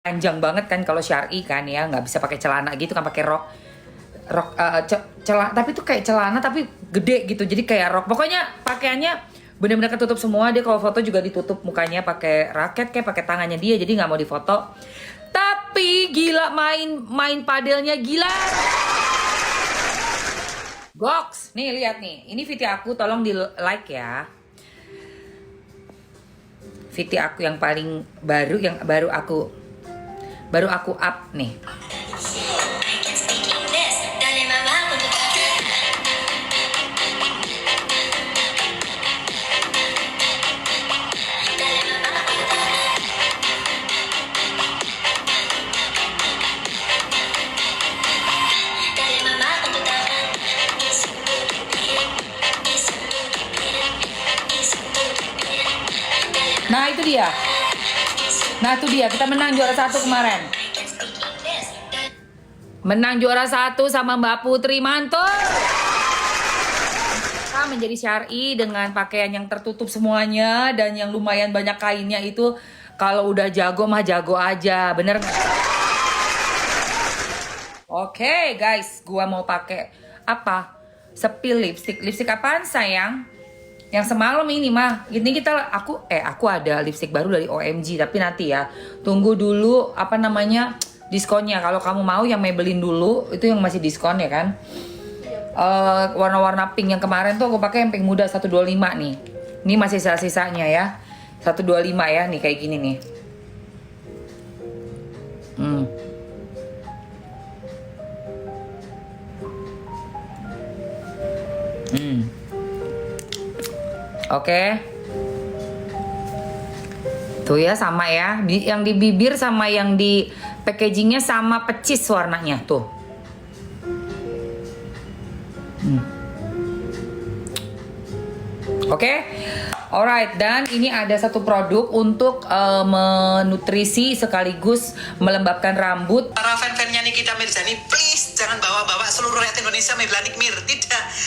panjang banget kan kalau syar'i kan ya, nggak bisa pakai celana gitu kan, pakai rok celana, tapi tuh kayak celana tapi gede gitu, jadi kayak rok. Pokoknya pakaiannya benar-benar ketutup semua. Dia kalau foto juga ditutup mukanya pakai raket kayak pakai tangannya dia, jadi nggak mau difoto. Tapi gila, main padelnya gila. Goks, nih lihat nih, ini VT aku, tolong di like ya. VT aku yang paling baru, yang baru aku up nih. Nah itu dia. Nah itu dia, kita menang juara 1 kemarin. Menang juara 1 sama Mbak Putri, mantul. Kita menjadi syar'i dengan pakaian yang tertutup semuanya dan yang lumayan banyak kainnya itu. Kalau udah jago mah jago aja, bener nggak? Oke guys, gua mau pakai apa? Spill lipstick. Lipstick apaan sayang? Yang semalam ini mah, ini aku ada lipstick baru dari OMG, tapi nanti ya, tunggu dulu apa namanya diskonnya. Kalau kamu mau yang Maybelline dulu, itu yang masih diskon ya kan. Warna-warna pink yang kemarin tuh aku pakai yang pink muda 125 nih. Ini masih sisa-sisanya ya, 125 ya, nih kayak gini nih. Oke. Tuh ya, sama ya. Yang di bibir sama yang di packagingnya sama pecis warnanya tuh. Oke. Alright, dan ini ada satu produk untuk menutrisi sekaligus melembabkan rambut. Para fan-fannya Nikita Mirzani, please jangan bawa-bawa seluruh rakyat Indonesia membela Nikmir.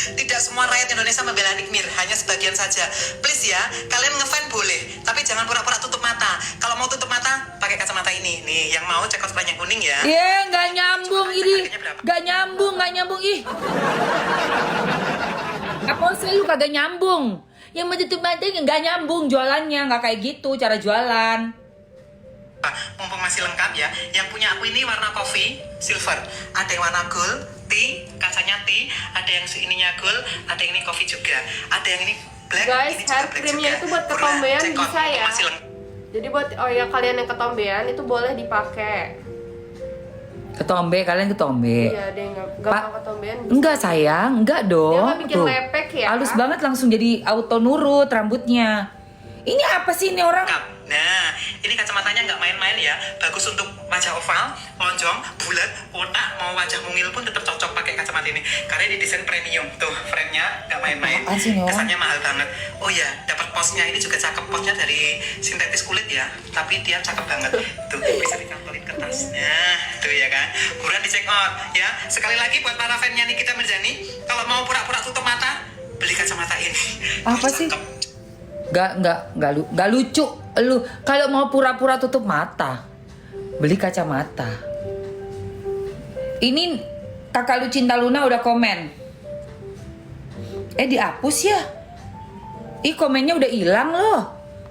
Tidak semua rakyat Indonesia membela Nikmir, hanya sebagian saja. Please ya, kalian ngefan boleh, tapi jangan pura-pura tutup mata. Kalau mau tutup mata, pakai kacamata ini. Nih, yang mau cek cosplay yang kuning ya. Iya, nggak nyambung ini. Nggak nyambung ih. Apa sih lu kagak nyambung? Yang mau tutup mata nggak nyambung jualannya, nggak kayak gitu cara jualan. Mumpung masih lengkap ya. Yang punya aku ini warna coffee, silver. Ada yang warna gold, tea, kacanya tea. Ada yang ininya gold, ada yang ini coffee juga. Ada yang ini black, guys, ini juga hair black creamnya juga. itu buat ketombean bisa ya. Masih lengkap. Jadi buat yang kalian yang ketombean itu boleh dipakai. Ketombe, kalian ketombe. Iya, dia nggak mau ketombean. Bisa. Enggak sayang, enggak dong. Dia nggak bikin lepek ya. Halus banget, langsung jadi auto nurut rambutnya. Ini apa sih ini orang? Nah, ini kacamatanya nggak main-main ya. Bagus untuk wajah oval, lonjong, bulat, kotak. Mau wajah mungil pun tetap cocok pakai kacamata ini. Karena ini desain premium. Tuh, frame-nya nggak main-main. Apaan sih ini orang? Kesannya mahal banget. Oh ya, dapat posnya ini juga cakep. Posnya dari sintetis kulit ya. Tapi dia cakep banget. Tuh, bisa dikantolin kertasnya. Tuh ya kan. Buruan di check out ya. Sekali lagi buat para fan-nya Nikita Mirzani, kalau mau pura-pura tutup mata, beli kacamata ini. Apa sih? Gak lucu. Lu kalau mau pura-pura tutup mata, beli kacamata. Ini kakak lu Cinta Luna udah komen. Dihapus ya? Ih, komennya udah hilang loh.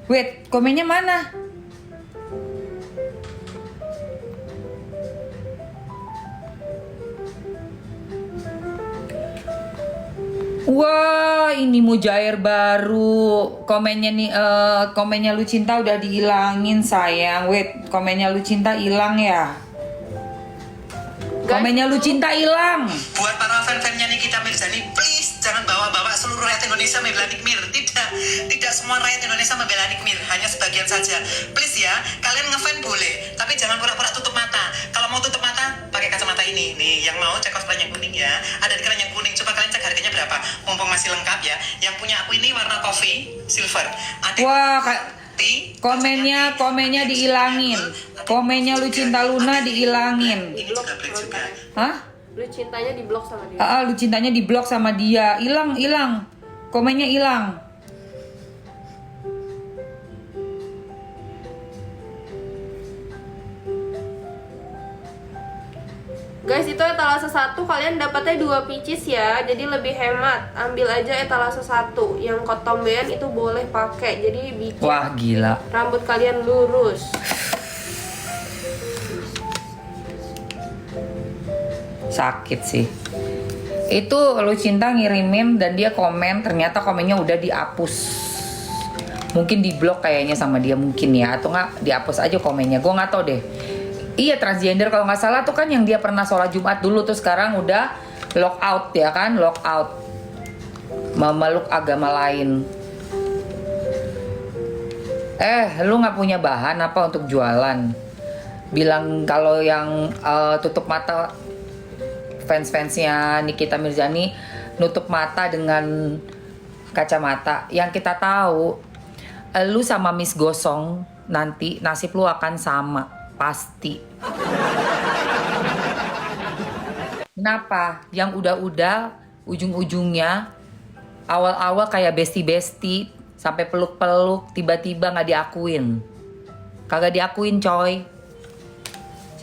Wait, komennya mana? Wah, ini Mujair baru. Komennya nih, komennya Lucinta udah dihilangin sayang. Wait, komennya Lucinta hilang ya? Komennya Lucinta hilang. Buat para fan-fannya Nikita Mirzani, please jangan bawa-bawa seluruh rakyat Indonesia membela Nikmir. Tidak semua rakyat Indonesia membela Nikmir, hanya sebagian saja. Please ya, kalian ngefan boleh, tapi jangan pura-pura tutup mata. Kalau mau tutup mata, pakai kacamata ini. Nih, yang mau cek cosplay yang kuning ya. Ada di keran yang kuning. Coba kalian cek harganya berapa. Mumpung masih lengkap ya. Yang punya aku ini warna coffee, silver. Ada Wah, tea, komennya dihilangin. Komennya Lucinta Luna dihilangin. ini juga black juga. Hah? Lu cintanya diblok sama dia. Lucintanya diblok sama dia. Hilang. Komennya hilang. Guys, itu etalase 1 kalian dapatnya 2 pieces ya. Jadi lebih hemat. Ambil aja etalase 1. Yang ketombean itu boleh pakai. Jadi bikin Wah gila. rambut kalian lurus. Sakit sih. Itu Lucinta ngirimin dan dia komen, ternyata komennya udah dihapus. Mungkin di blok kayaknya sama dia mungkin ya, atau nggak dihapus aja komennya. Gue nggak tahu deh. Iya, transgender kalau nggak salah tuh kan yang dia pernah sholat Jumat dulu tuh sekarang udah lock out ya kan, lock out, memeluk agama lain. Lu nggak punya bahan apa untuk jualan? Bilang kalau yang tutup mata, fans-fansnya Nikita Mirzani nutup mata dengan kacamata. Yang kita tahu, lu sama Miss Gosong nanti nasib lu akan sama, pasti. Kenapa? Yang udah-udah ujung-ujungnya awal-awal kayak besti-besti sampai peluk-peluk tiba-tiba nggak diakuin. Kagak diakuin coy.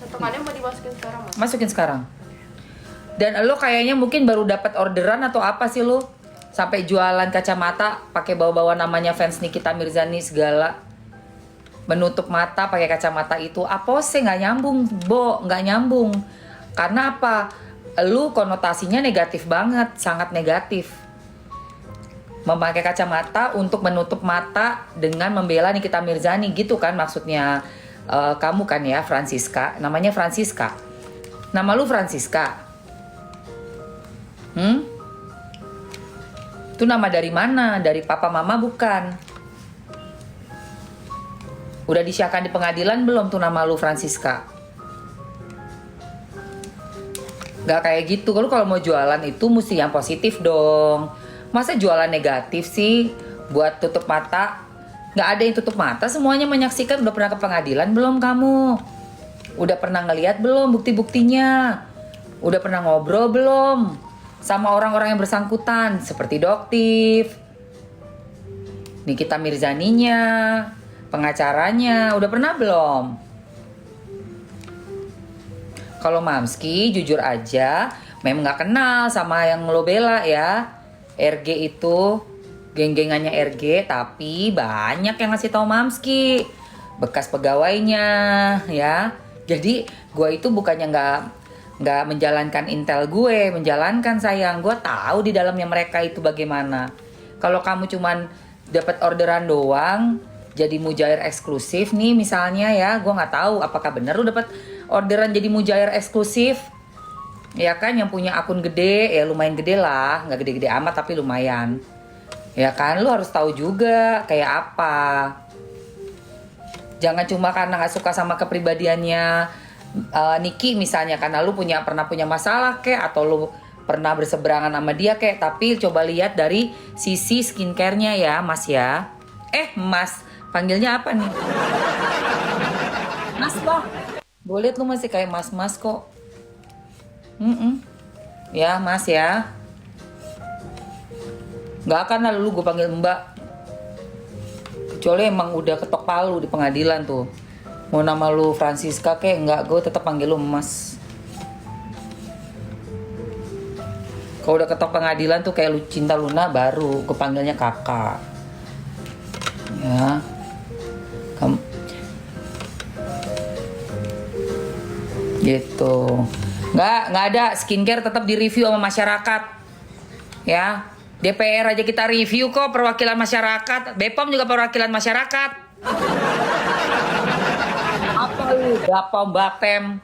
Catokannya mau dimasukin sekarang, Mas? Masukin sekarang. Dan lo kayaknya mungkin baru dapat orderan atau apa sih lo? Sampai jualan kacamata pakai bawa-bawa namanya fans Nikita Mirzani segala. Menutup mata pakai kacamata itu. Apa sih nggak nyambung, Bo? Nggak nyambung. Karena apa? Lu konotasinya negatif banget, sangat negatif. Memakai kacamata untuk menutup mata dengan membela Nikita Mirzani gitu kan maksudnya. Kamu kan ya Francisca, namanya Francisca. Nama lu Francisca. Itu nama dari mana? Dari papa mama bukan? Udah disiahkan di pengadilan belum tuh nama lu Francisca? Gak kayak gitu. Kalau mau jualan itu mesti yang positif dong. Masa jualan negatif sih? Buat tutup mata. Gak ada yang tutup mata, semuanya menyaksikan. Udah pernah ke pengadilan belum kamu? Udah pernah ngeliat belum bukti-buktinya? Udah pernah ngobrol belum sama orang-orang yang bersangkutan? Seperti Doktif, Nikita Mirzaninya, pengacaranya. Udah pernah belum? Kalau Mamski jujur aja memang gak kenal sama yang lo bela ya. RG itu geng-gengannya RG, tapi banyak yang ngasih tahu Mamski, bekas pegawainya ya. Jadi gue itu bukannya nggak menjalankan intel gue, menjalankan sayang. Gue tahu di dalamnya mereka itu bagaimana. Kalau kamu cuman dapat orderan doang, jadi mujair eksklusif nih misalnya ya, gue nggak tahu apakah benar lu dapat orderan jadi mujair eksklusif. Ya kan, yang punya akun gede, ya lumayan gede lah, nggak gede-gede amat tapi lumayan. Ya kan, lu harus tahu juga kayak apa. Jangan cuma karena nggak suka sama kepribadiannya Niki misalnya, karena lu pernah punya masalah kek, atau lu pernah berseberangan sama dia kek. Tapi coba lihat dari sisi skincare-nya ya, Mas ya. Mas, panggilnya apa nih? Mas lah. Boleh lu masih kayak mas-mas kok. Ya, Mas ya. Gak akan lah lu gue panggil Mbak. Kecuali emang udah ketok palu di pengadilan tuh. Mau nama lu Francisca kek, enggak, gue tetap panggil lu Mas. Kalau udah ketok pengadilan tuh kayak lu Cinta Luna, baru gue panggilnya kakak. Ya. Kamu gitu. Nggak ada, skincare tetap direview sama masyarakat. Ya. DPR aja kita review kok, perwakilan masyarakat. BPOM juga perwakilan masyarakat. Apa lu? Bapom, Bapem.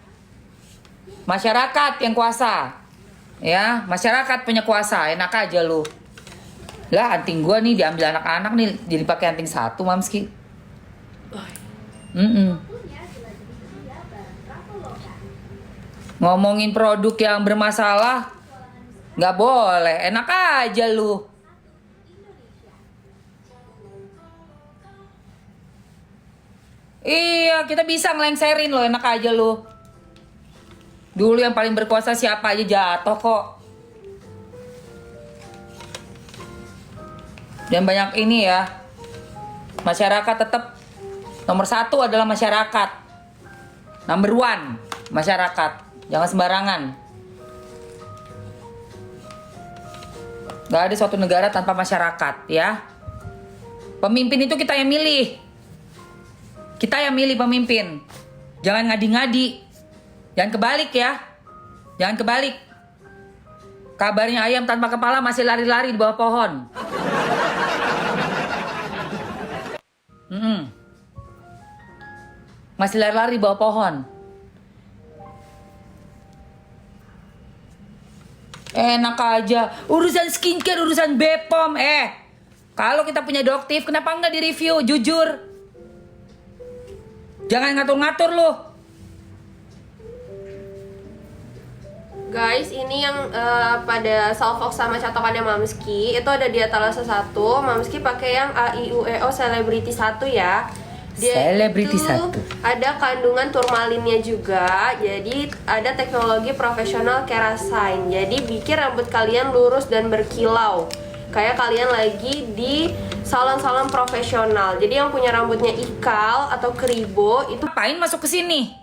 Masyarakat yang kuasa. Ya, masyarakat punya kuasa. Enak aja lu. Lah, anting gua nih diambil anak-anak nih, jadi pakai anting satu, Mamski. Ngomongin produk yang bermasalah nggak boleh, enak aja lu. Iya, kita bisa ngelengserin lo, enak aja lu. Dulu yang paling berkuasa siapa aja jatuh kok. Dan banyak ini ya, masyarakat tetap nomor 1 adalah masyarakat. Number 1 masyarakat. Jangan sembarangan. Gak ada suatu negara tanpa masyarakat ya. Pemimpin itu kita yang milih. Kita yang milih pemimpin. Jangan ngadi-ngadi. Jangan kebalik ya. Jangan kebalik. Kabarnya ayam tanpa kepala masih lari-lari di bawah pohon. Masih lari-lari di bawah pohon. Enak aja. Urusan skincare, urusan Bepom. Kalau kita punya Doktif, kenapa nggak di-review? Jujur. Jangan ngatur-ngatur loh. Guys, ini yang pada Salvox sama catokannya Mamski itu ada di etalase 1. Mamski pakai yang AIUEO Celebrity 1 ya. Celebrity itu 1. ada kandungan turmalinnya juga. Jadi ada teknologi profesional kerasin. Jadi bikin rambut kalian lurus dan berkilau. Kayak kalian lagi di salon-salon profesional. Jadi yang punya rambutnya ikal atau keribo itu Ngapain masuk ke sini?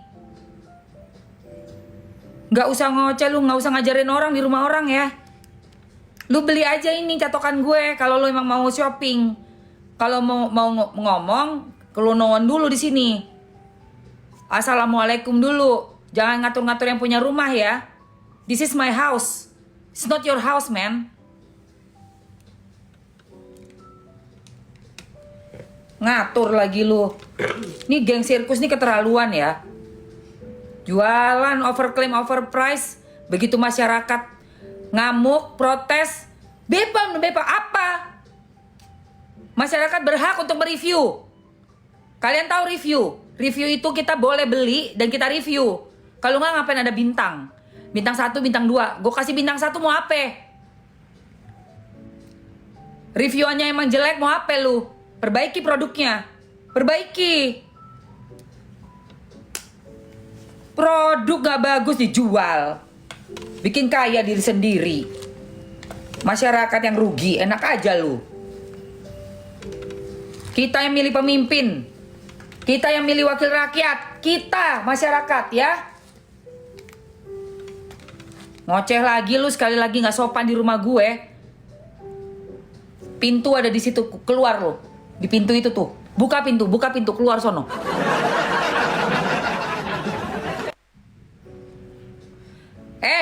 Nggak usah ngoceh lu, nggak usah ngajarin orang di rumah orang ya. Lu beli aja ini catokan gue kalau lu emang mau shopping. Kalau mau ngomong, kelunoan dulu di sini. Assalamualaikum dulu. Jangan ngatur-ngatur yang punya rumah ya. This is my house. It's not your house, man. Ngatur lagi lu. Nih geng sirkus nih keterlaluan ya. Jualan overclaim overprice. Begitu masyarakat ngamuk, protes. Bepom apa? Masyarakat berhak untuk mereview. Kalian tahu review? Review itu kita boleh beli dan kita review. Kalau nggak ngapain ada bintang? Bintang 1, bintang 2. Gue kasih bintang 1 mau apa? Reviewannya emang jelek mau apa lu? Perbaiki produknya. Perbaiki. Produk gak bagus dijual. Bikin kaya diri sendiri. Masyarakat yang rugi, enak aja lu. Kita yang milih pemimpin. Kita yang milih wakil rakyat. Kita, masyarakat ya. Ngoceh lagi lu, sekali lagi gak sopan di rumah gue. Pintu ada di situ, keluar lu. Di pintu itu tuh. Buka pintu, keluar sono.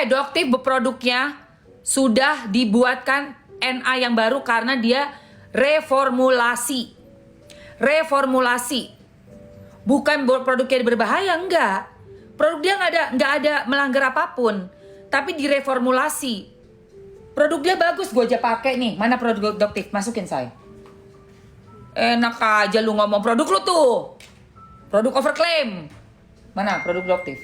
Doktif produknya sudah dibuatkan NA yang baru karena dia reformulasi. Bukan produknya berbahaya, enggak. Produk dia nggak ada melanggar apapun, tapi direformulasi. Produk dia bagus, gue aja pakai nih. Mana produk Doktif? Masukin saya. Enak aja lu ngomong produk lu tuh. Produk overclaim. Mana produk Doktif?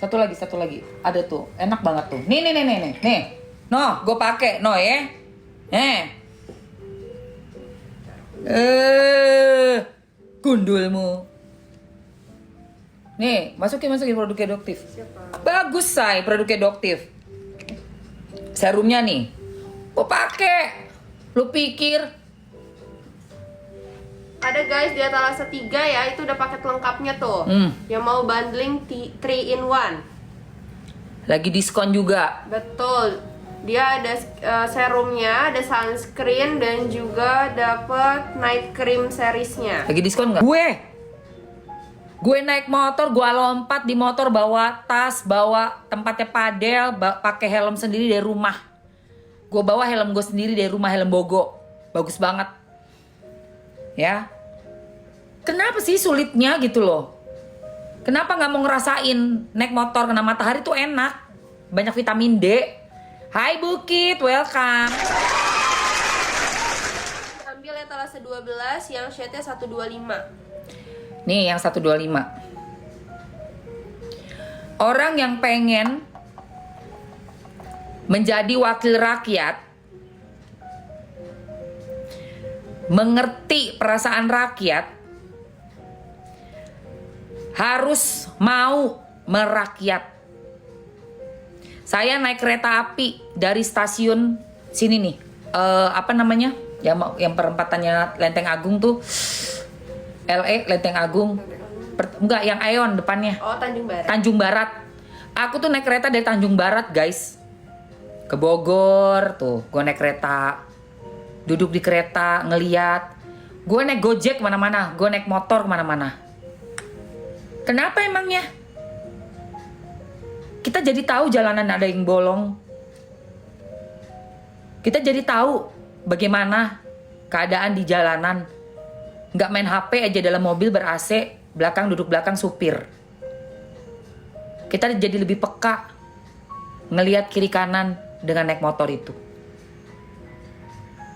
Satu lagi. Ada tuh. Enak banget tuh. Nih. No, gue pakai. No ya. Gundulmu. Nih, masukin produknya Doktif. Bagus, say, produknya Doktif. Serumnya nih. Gue pakai. Lu pikir ada guys di etalase 3 ya, itu udah paket lengkapnya tuh. Yang mau bundling 3 in 1. lagi diskon juga. Betul. Dia ada serumnya, ada sunscreen dan juga dapat night cream seriesnya. Lagi diskon nggak? Gue naik motor, gue lompat di motor, bawa tas, bawa tempatnya padel, pakai helm sendiri dari rumah. Gue bawa helm gue sendiri dari rumah, helm Bogo. Bagus banget. Ya. Kenapa sih sulitnya gitu loh? Kenapa nggak mau ngerasain naik motor kena matahari tuh enak? Banyak vitamin D. Hai Bukit, welcome. Ambil etalase 12 yang shade-nya 125. Nih yang 125. Orang yang pengen menjadi wakil rakyat, mengerti perasaan rakyat, harus mau merakyat. Saya naik kereta api dari stasiun sini nih, apa namanya? Yang perempatannya Lenteng Agung tuh, LE Lenteng Agung. Enggak, yang Aeon depannya. Oh, Tanjung Barat. Tanjung Barat. Aku tuh naik kereta dari Tanjung Barat guys, ke Bogor tuh. Gue naik kereta, duduk di kereta ngeliat. Gue naik Gojek kemana-mana, gue naik motor kemana-mana. Kenapa emangnya? Kita jadi tahu jalanan ada yang bolong. Kita jadi tahu bagaimana keadaan di jalanan. Nggak main HP aja dalam mobil ber-AC, belakang duduk belakang supir. Kita jadi lebih peka ngelihat kiri kanan dengan naik motor itu.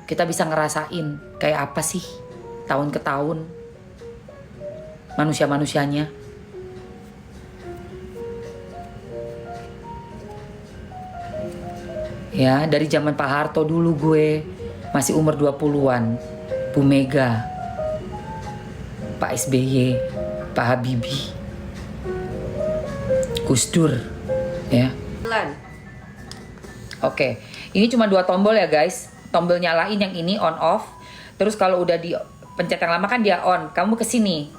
Kita bisa ngerasain kayak apa sih tahun ke tahun manusia-manusianya. Ya, dari zaman Pak Harto dulu gue masih umur 20-an. Bu Mega, Pak SBY, Pak Habibie, Gus Dur, ya. Oke, ini cuma 2 tombol ya guys. Tombol nyalain yang ini on off. Terus kalau udah dipencet yang lama kan dia on. Kamu kesini.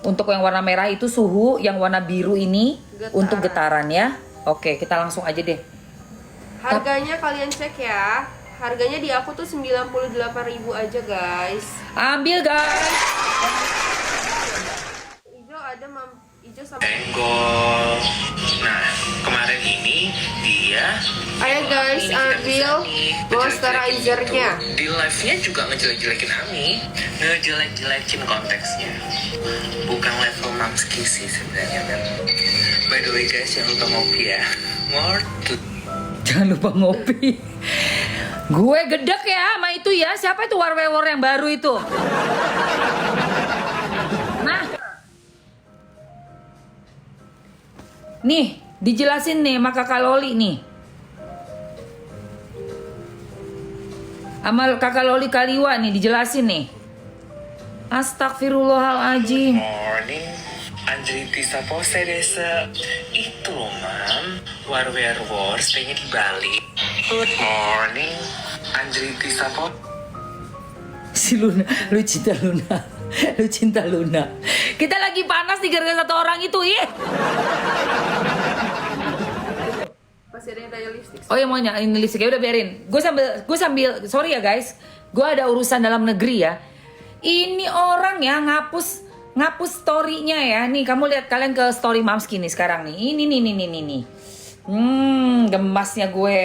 Untuk yang warna merah itu suhu, yang warna biru ini untuk getaran ya. Oke, kita langsung aja deh. Harganya kalian cek ya. Harganya di aku tuh 98.000 aja guys. Ambil guys. Hijau ada hijau sama. Senggol. Nah, kemarin ini dia. Ayo guys, ambil moisturizernya. Di live-nya juga ngejelek-jelekin Ami, ngejelek-jelekin konteksnya. Bukan level Mamski sih sebenarnya kan. By the way guys, jangan lupa ngopi ya. More to. Jangan lupa ngopi. Gue gedek ya sama itu ya. Siapa itu war-war yang baru itu? Nah. Nih, dijelasin nih sama Kakak Loli nih. Sama Kakak Loli Kaliwa nih dijelasin nih. Astagfirullahaladzim. Morning. Anjriti Sapose Desa. Itu loh mam, war stay-nya di Bali. Good morning. Anjriti Sapose. Si Luna, lu cinta Luna. Lu cinta Luna. Kita lagi panas nih gara-gara 1 orang itu, ih. Masih ada yang tanya lipstick. Oh ya mau nyalain lipstick, ya udah biarin. Gue sambil sorry ya guys. Gue ada urusan dalam negeri ya. Ini orang ya ngapus story-nya ya. Nih kamu lihat, kalian ke story Mamski nih sekarang nih. Ini nih. Gemasnya gue.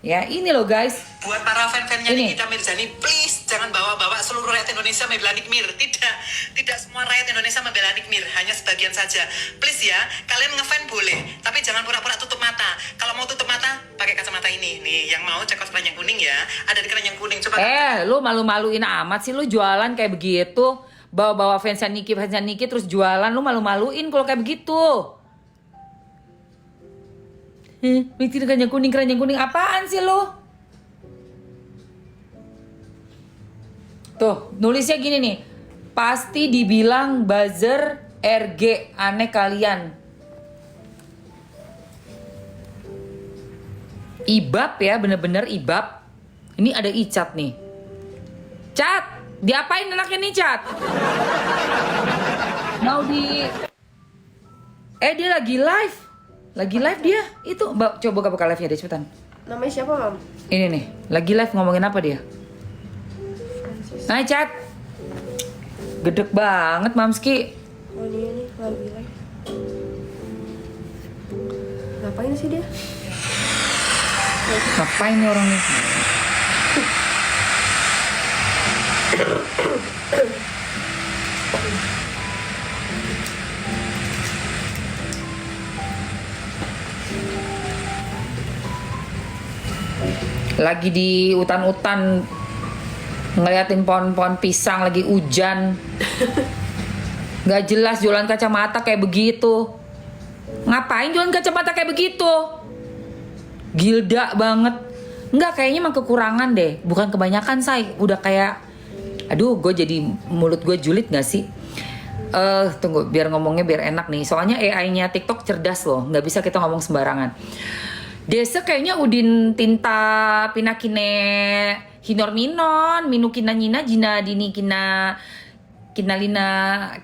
Ya ini loh guys. Buat para fan-fannya Ini. Nikita Mirzani, please jangan bawa-bawa seluruh rakyat Indonesia membela Nikmir. Tidak semua rakyat Indonesia membela Nikmir, hanya sebagian saja. Please ya, kalian ngefan boleh, tapi jangan pura-pura tutup mata. Kalau mau tutup mata, pakai kacamata ini. Nih, yang mau cek keranjang kuning ya. Ada di keranjang kuning, coba. Lu malu-maluin amat sih, lu jualan kayak begitu. Bawa-bawa fansnya Niki terus jualan, lu malu-maluin kalau kayak begitu. Bikin keranjang kuning apaan sih lu? Tuh, nulisnya gini nih. Pasti dibilang buzzer RG, aneh kalian. Ibab ya, bener-bener ibab. Ini ada Icat nih. Cat, diapain anaknya nih Cat? Mau di... dia lagi live. Lagi live dia. Itu, coba buka live-nya deh cepetan. Namanya siapa, Mam? Ini nih, lagi live ngomongin apa dia? Hai Cat. Gedek banget Mamski. Oh ini lagi live. Ngapain sih dia? Ngapain nih orang nih? Lagi di hutan-hutan ngeliatin pohon-pohon pisang, lagi hujan. Gak jelas jualan kacamata kayak begitu. Ngapain jualan kacamata kayak begitu? Gilda banget. Enggak, kayaknya emang kekurangan deh. Bukan kebanyakan, say. Udah kayak... Aduh, gue jadi... Mulut gue julid gak sih? Tunggu, biar ngomongnya biar enak nih. Soalnya AI-nya TikTok cerdas loh. Gak bisa kita ngomong sembarangan. Desa kayaknya udin tinta pinakine hinor minon minu kina nina jina dini kina lina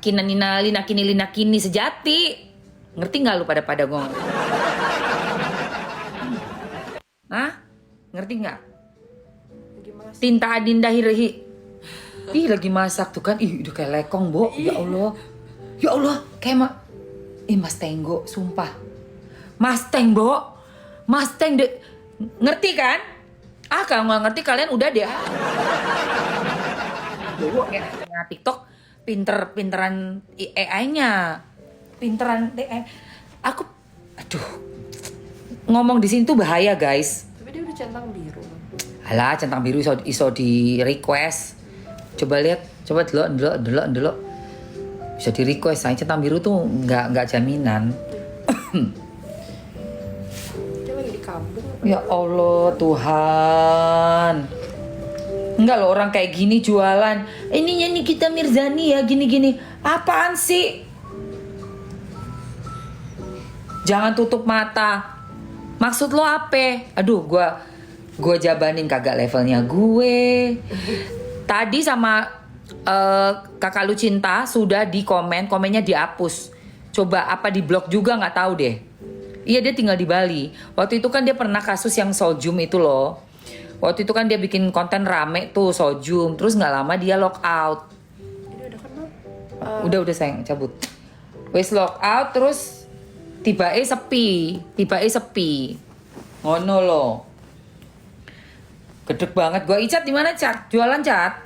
kini sejati. Ngerti nggak lu pada ngomong? Hah? Ngerti nggak? Gimana sih? Tinta Adinda Hirehi. Ih lagi masak tuh kan. Ih udah kayak lekong, Bo. Ya Allah. Ya Allah, kayak Mas Tenggo, sumpah. Mas Teng, Bo. Mas Teng ngerti kan? Kalau nggak ngerti kalian udah deh. Bo, TikTok pinteran AI-nya. Pinteran AI. Aduh. Ngomong di sini tuh bahaya, guys. Tapi dia udah centang biru. Alah, centang biru iso di request. Coba lihat, coba delok. Bisa di request. Saya centang biru tuh nggak jaminan. Dia lagi di kampung. Ya Allah, Tuhan. Enggak loh, orang kayak gini jualan. Ini Nikita Mirzani ya, gini-gini. Apaan sih? Jangan tutup mata. Maksud lo apa? Aduh, gue jabanin kagak levelnya gue. Tadi sama kakak lu cinta sudah di komennya dihapus. Coba apa di blok juga nggak tahu deh. Iya, dia tinggal di Bali. Waktu itu kan dia pernah kasus yang Soljum itu loh. Waktu itu kan dia bikin konten rame tuh Soljum. Terus nggak lama dia lock out. Ini udah kenal. Udah sayang, cabut. Wes lock out terus tiba-tiba sepi. Ngono loh. Gedek banget. Gua Icat di mana, Cat? Jualan, Cat?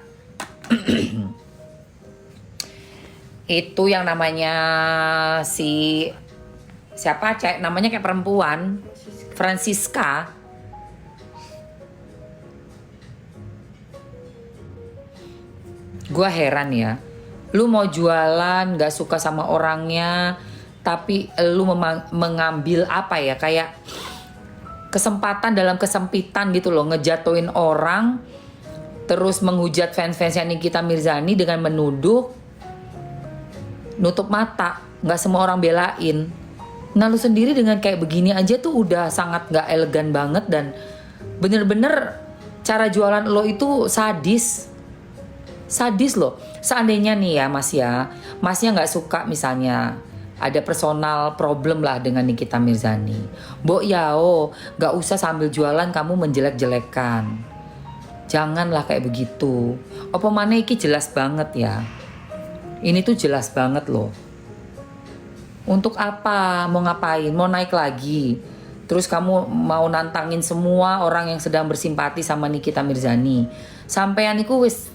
Itu yang namanya siapa, Cek? Namanya kayak perempuan. Francisca. Gua heran ya. Lu mau jualan gak suka sama orangnya, tapi lu mengambil apa ya, kayak kesempatan dalam kesempitan gitu loh, ngejatuhin orang, terus menghujat fans-fansnya Nikita Mirzani dengan menuduh, nutup mata, nggak semua orang belain. Nah lu sendiri dengan kayak begini aja tuh udah sangat nggak elegan banget, dan bener-bener cara jualan lo itu sadis loh. Seandainya nih ya masnya nggak suka misalnya ada personal problem lah dengan Nikita Mirzani, Mbok yao, gak usah sambil jualan kamu menjelek-jelekan. Janganlah kayak begitu. Apa mana iki jelas banget ya. Ini tuh jelas banget loh. Untuk apa? Mau ngapain? Mau naik lagi? Terus kamu mau nantangin semua orang yang sedang bersimpati sama Nikita Mirzani. Sampean iku wis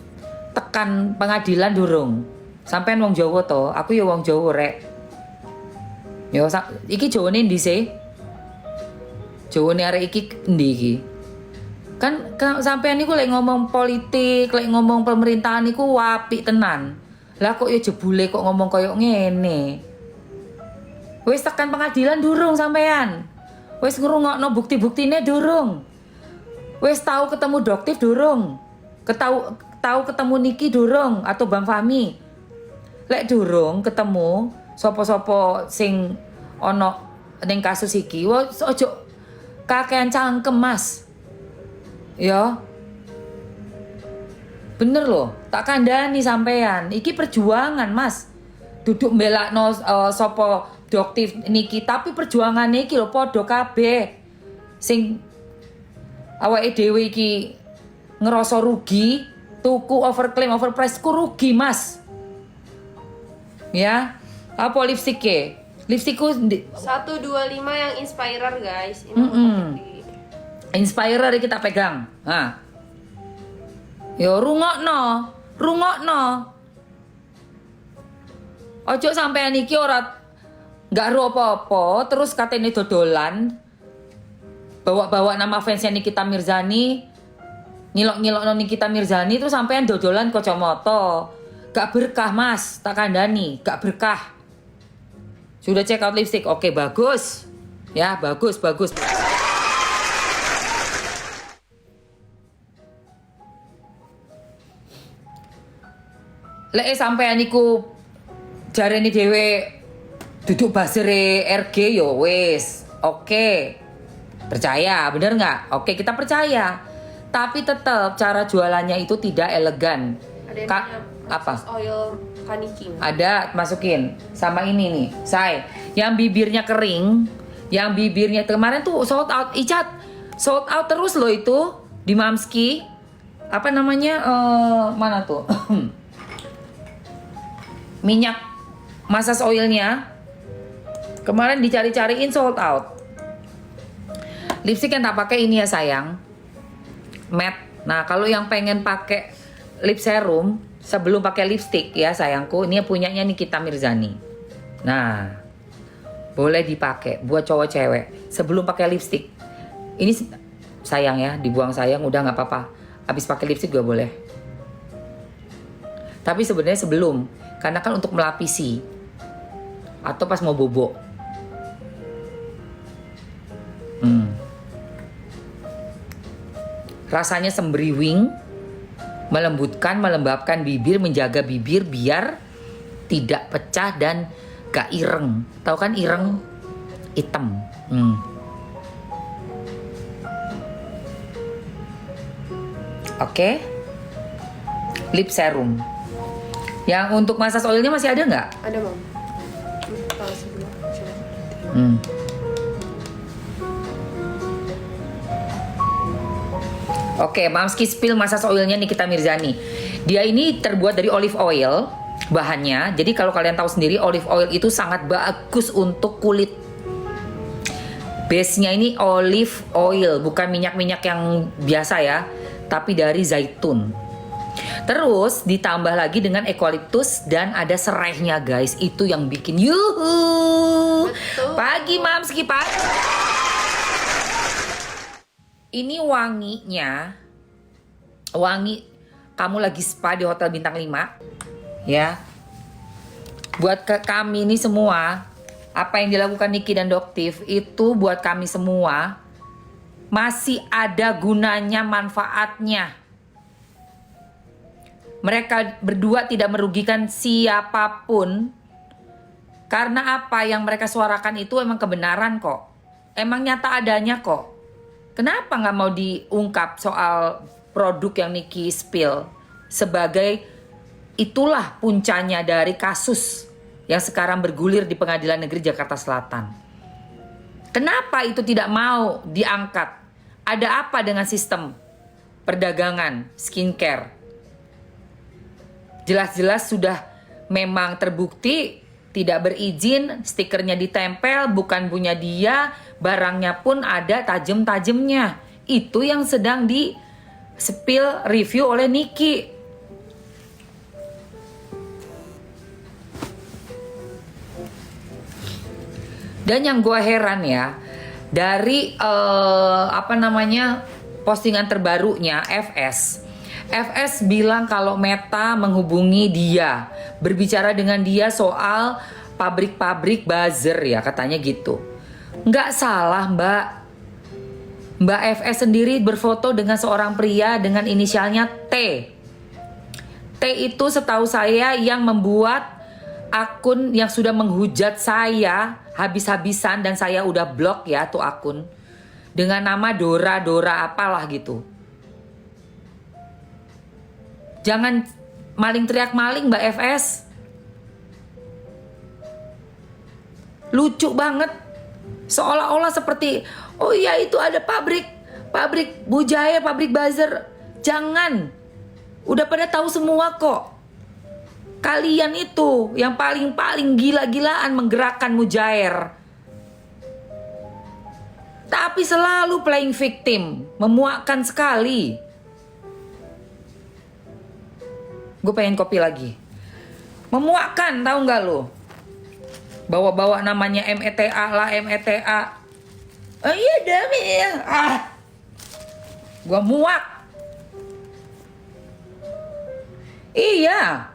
tekan pengadilan durung. Sampean wong Jawa to, aku ya wong Jawa rek. Yo, iki Jawane ndi sih? Jawane arek iki endi iki? Kan sampean niku lek ngomong politik, lek ngomong pemerintahan niku apik tenan. Lah kok ya jebule kok ngomong koyo ngene. Wis tekan pengadilan durung sampean? Wis ngrungokno bukti-buktine durung? Wis tahu ketemu Doktif durung? Tahu ketemu Niki durung atau Bang Fahmi? Lek durung ketemu sopo-sopo sing ono ning kasus iki, ojo kakean cangkem Mas. Ya. Bener loh, tak kandhani sampean. Iki perjuangan Mas. Duduk mbelakno sopo Doktif Niki, tapi perjuangane iki lho padha kabeh. Sing awake dhewe iki ngerasa rugi, tuku overclaim, overprice ku rugi Mas. Ya. Apa lipstiknya? Lipstikku 125 yang Inspirer guys. Ini Inspirer kita pegang. Nah. Yo rungokno. Ojo sampean iki ora gak ro apa-apa terus katene dodolan. Bawa-bawa nama fansnya Nikita Mirzani. Ngilok-ngilokno Nikita Mirzani terus sampean dodolan kacamata. Gak berkah Mas, tak kandani, gak berkah. Sudah check out lipstick, oke bagus. Ya bagus. Lek sampean iku jarene dhewe duduk basere RG yo wis. Oke. Percaya, bener nggak? Oke, kita percaya. Tapi tetap cara jualannya itu tidak elegan. ada yang namanya apa? oil Kaniki. Ada, masukin. Sama ini nih, say. Yang bibirnya kering, yang bibirnya kemarin tuh sold out, Icat. Sold out terus loh itu di Mamski. Apa namanya? Mana tuh? Minyak massage oilnya. Kemarin dicari-cariin sold out. Lipstick yang tak pakai ini ya sayang. Matte. Nah, kalau yang pengen pakai lip serum sebelum pakai lipstick ya sayangku, ini punyanya Nikita Mirzani. Nah, boleh dipakai buat cowok cewek sebelum pakai lipstick. Ini sayang ya, dibuang sayang udah nggak apa-apa. Habis pakai lipstick juga boleh. Tapi sebenarnya sebelum, karena kan untuk melapisi atau pas mau bobo. Rasanya sembriwing, melembutkan, melembabkan bibir, menjaga bibir biar tidak pecah dan gak ireng. Tahu kan ireng? Hitam. Oke. Lip serum. Yang untuk massage oilnya masih ada nggak? Ada Mam. Tahu sebelah. Oke, Mamski Spill massage oilnya Nikita Mirzani. Dia ini terbuat dari olive oil bahannya. Jadi kalau kalian tahu sendiri olive oil itu sangat bagus untuk kulit. Base-nya ini olive oil, bukan minyak-minyak yang biasa ya, tapi dari zaitun. Terus ditambah lagi dengan eukaliptus dan ada serainya guys. Itu yang bikin yuhu. Pagi Mamski pagi. Ini wanginya, wangi kamu lagi spa di hotel bintang 5 ya. Buat kami ini semua, apa yang dilakukan Niki dan Doktif itu buat kami semua masih ada gunanya, manfaatnya. Mereka berdua tidak merugikan siapapun. Karena apa yang mereka suarakan itu emang kebenaran kok. Emang nyata adanya kok. Kenapa nggak mau diungkap soal produk yang Niki spill sebagai itulah puncanya dari kasus yang sekarang bergulir di Pengadilan Negeri Jakarta Selatan. Kenapa itu tidak mau diangkat? Ada apa dengan sistem perdagangan skincare? Jelas-jelas sudah memang terbukti tidak berizin, stikernya ditempel, bukan punya dia, barangnya pun ada tajem-tajemnya. Itu yang sedang di spill review oleh Niki. Dan yang gue heran ya, dari postingan terbarunya FS bilang kalau Meta menghubungi dia, berbicara dengan dia soal pabrik-pabrik buzzer ya, katanya gitu. Nggak salah Mbak FS sendiri berfoto dengan seorang pria dengan inisialnya T. T itu setahu saya yang membuat akun yang sudah menghujat saya habis-habisan dan saya udah blok ya tuh akun. Dengan nama Dora apalah gitu. Jangan maling teriak maling Mbak FS. Lucu banget. Seolah-olah seperti, oh iya itu ada pabrik bujaya, pabrik buzzer. Jangan. Udah pada tahu semua kok. Kalian itu yang paling gila-gilaan menggerakkan mujair. Tapi selalu playing victim. Memuakkan sekali. Gue pengen kopi lagi. Memuakkan, tahu nggak lo? Bawa-bawa namanya META lah, META. Oh iya dami ya. Gue muak. Iya.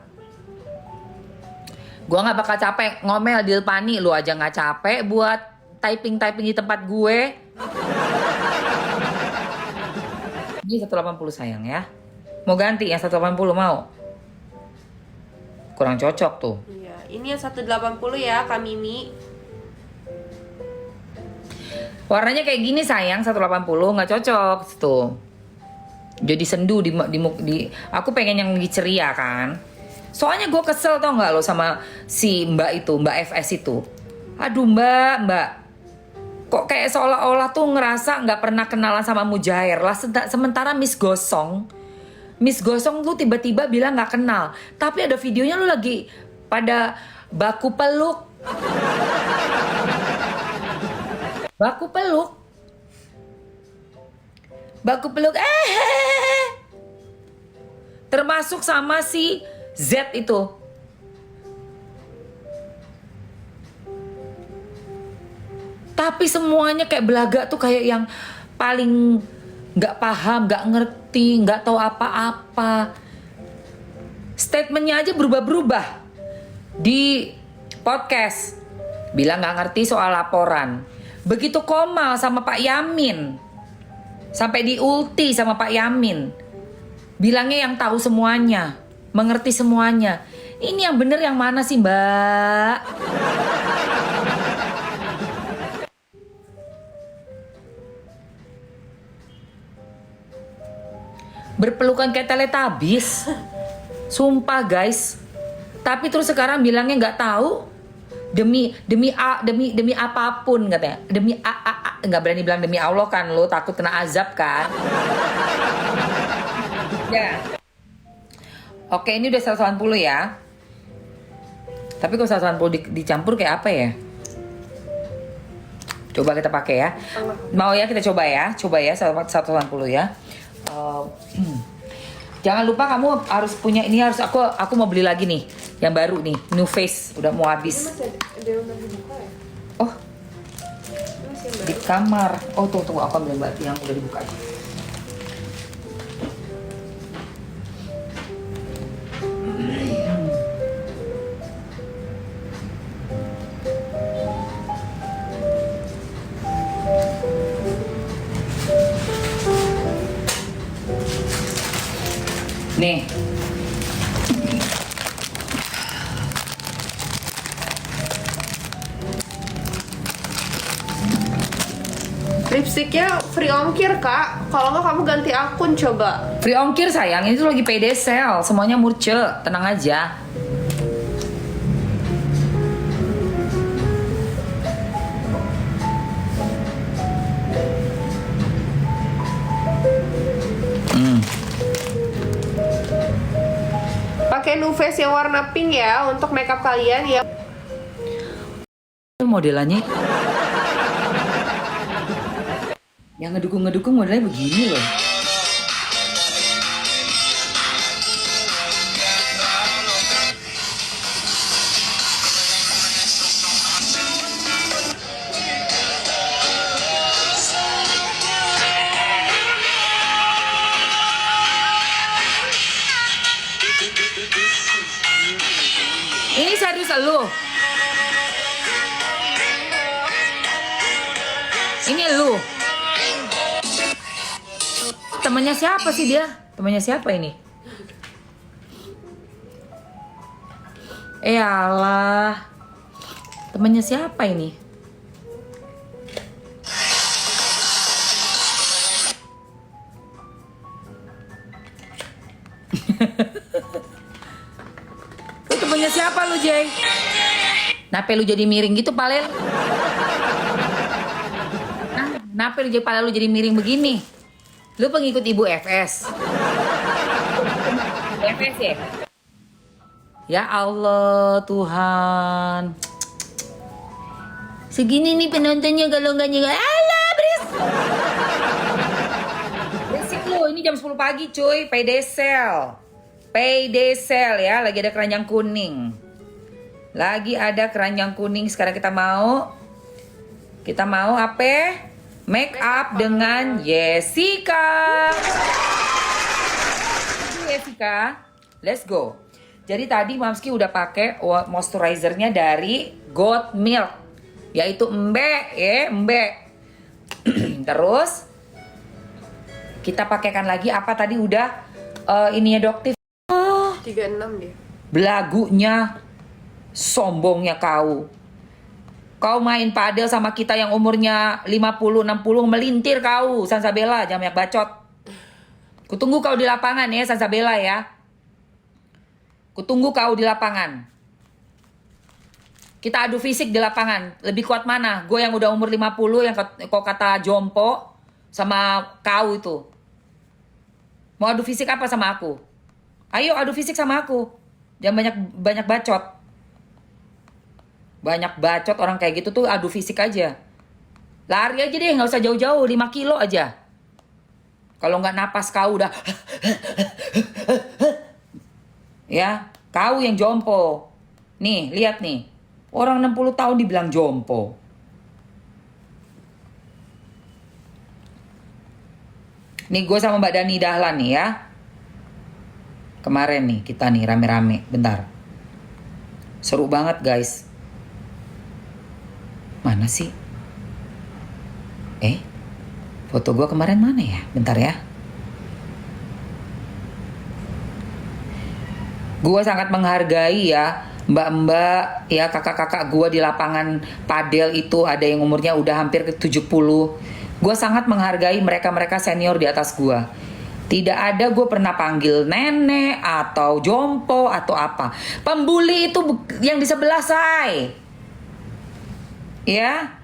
Gue nggak bakal capek ngomel di Pani. Lu aja nggak capek buat typing di tempat gue. Ini 180 sayang ya. Mau ganti yang 180 mau? Kurang cocok tuh. Iya, ini yang 180 ya Kak Mimi. Warnanya kayak gini sayang, 180 nggak cocok tuh. Jadi sendu di aku pengen yang lebih ceria kan. Soalnya gue kesel tau nggak lo sama si Mbak FS itu. Aduh mbak, kok kayak seolah-olah tuh ngerasa nggak pernah kenalan sama Mujair lah. Sementara Miss Gosong lu tiba-tiba bilang nggak kenal. Tapi ada videonya lu lagi pada baku peluk. Baku peluk. Termasuk sama si Z itu. Tapi semuanya kayak belaga tuh kayak yang paling nggak paham, nggak ngerti, nggak tahu apa-apa. Statementnya aja berubah-berubah di podcast. Bilang nggak ngerti soal laporan. Begitu Komal sama Pak Yamin, sampai di ulti sama Pak Yamin, bilangnya yang tahu semuanya, mengerti semuanya. Ini yang bener yang mana sih mbak? Berpelukan kayak teletabis. Sumpah guys. Tapi terus sekarang bilangnya nggak tahu. Demi apapun katanya. Nggak berani bilang demi Allah kan, lo takut kena azab kan. Ya. Oke, ini udah 180 ya. Tapi kalau 180 dicampur kayak apa ya? Coba kita pakai ya. Mau ya kita coba ya. Coba ya 180 ya. Jangan lupa kamu harus punya ini, harus aku mau beli lagi nih yang baru nih, New Face udah mau habis. Oh di kamar. Oh tunggu aku ambil mbak yang udah dibuka aja. Nih. Lipstiknya free ongkir kak. Kalau nggak kamu ganti akun coba. Free ongkir sayang, ini tuh lagi payday sale, semuanya murce, tenang aja. Pakai Nuves yang warna pink ya untuk makeup kalian ya. Modelannya yang ngedukung modelnya begini loh. Ini serius lu? Ini lu? Temannya siapa sih dia? Temannya siapa ini? Alah. Temannya siapa ini? Temennya siapa lu Jay? Nape lu jadi miring gitu Palel? Nape lu jadi Palel lu jadi miring begini? Lu pengikut ibu FS? FS ya? Ya Allah Tuhan. Segini nih penontonnya kalau nggak nyenggol. Alah beris. Berisik lu, ini jam 10 pagi cuy, payday sale. Payday sale ya, lagi ada keranjang kuning. Lagi ada keranjang kuning. Sekarang kita mau apa? Make up dengan Jessica. Jessica, let's go. Jadi tadi Mamski udah pakai moisturizernya dari Goat Milk, yaitu Embe. Terus kita pakaikan lagi apa tadi udah ininya Doktif. 36 dia. Belagunya, sombongnya kau. Kau main padel sama kita yang umurnya 50, 60, melintir kau, Sansabella, jangan banyak bacot. Kutunggu kau di lapangan ya, Sansabella ya. Kutunggu kau di lapangan. Kita adu fisik di lapangan. Lebih kuat mana? Gue yang udah umur 50 yang kok kata jompo sama kau itu. Mau adu fisik apa sama aku? Ayo adu fisik sama aku. Jangan banyak bacot. Banyak bacot orang kayak gitu tuh adu fisik aja. Lari aja deh, nggak usah jauh-jauh, 5 kilo aja. Kalau nggak napas kau udah ya, kau yang jompo. Nih, lihat nih. Orang 60 tahun dibilang jompo. Nih gue sama Mbak Dani Dahlan nih ya. Kemarin nih kita nih rame-rame. Bentar. Seru banget guys. Mana sih? Foto gue kemarin mana ya? Bentar ya. Gue sangat menghargai ya mbak-mbak ya, kakak-kakak gue di lapangan padel itu. Ada yang umurnya udah hampir ke 70. Gue sangat menghargai mereka-mereka senior di atas gue. Tidak ada gue pernah panggil nenek atau jompo atau apa. Pembuli itu yang di sebelah saya. Ya.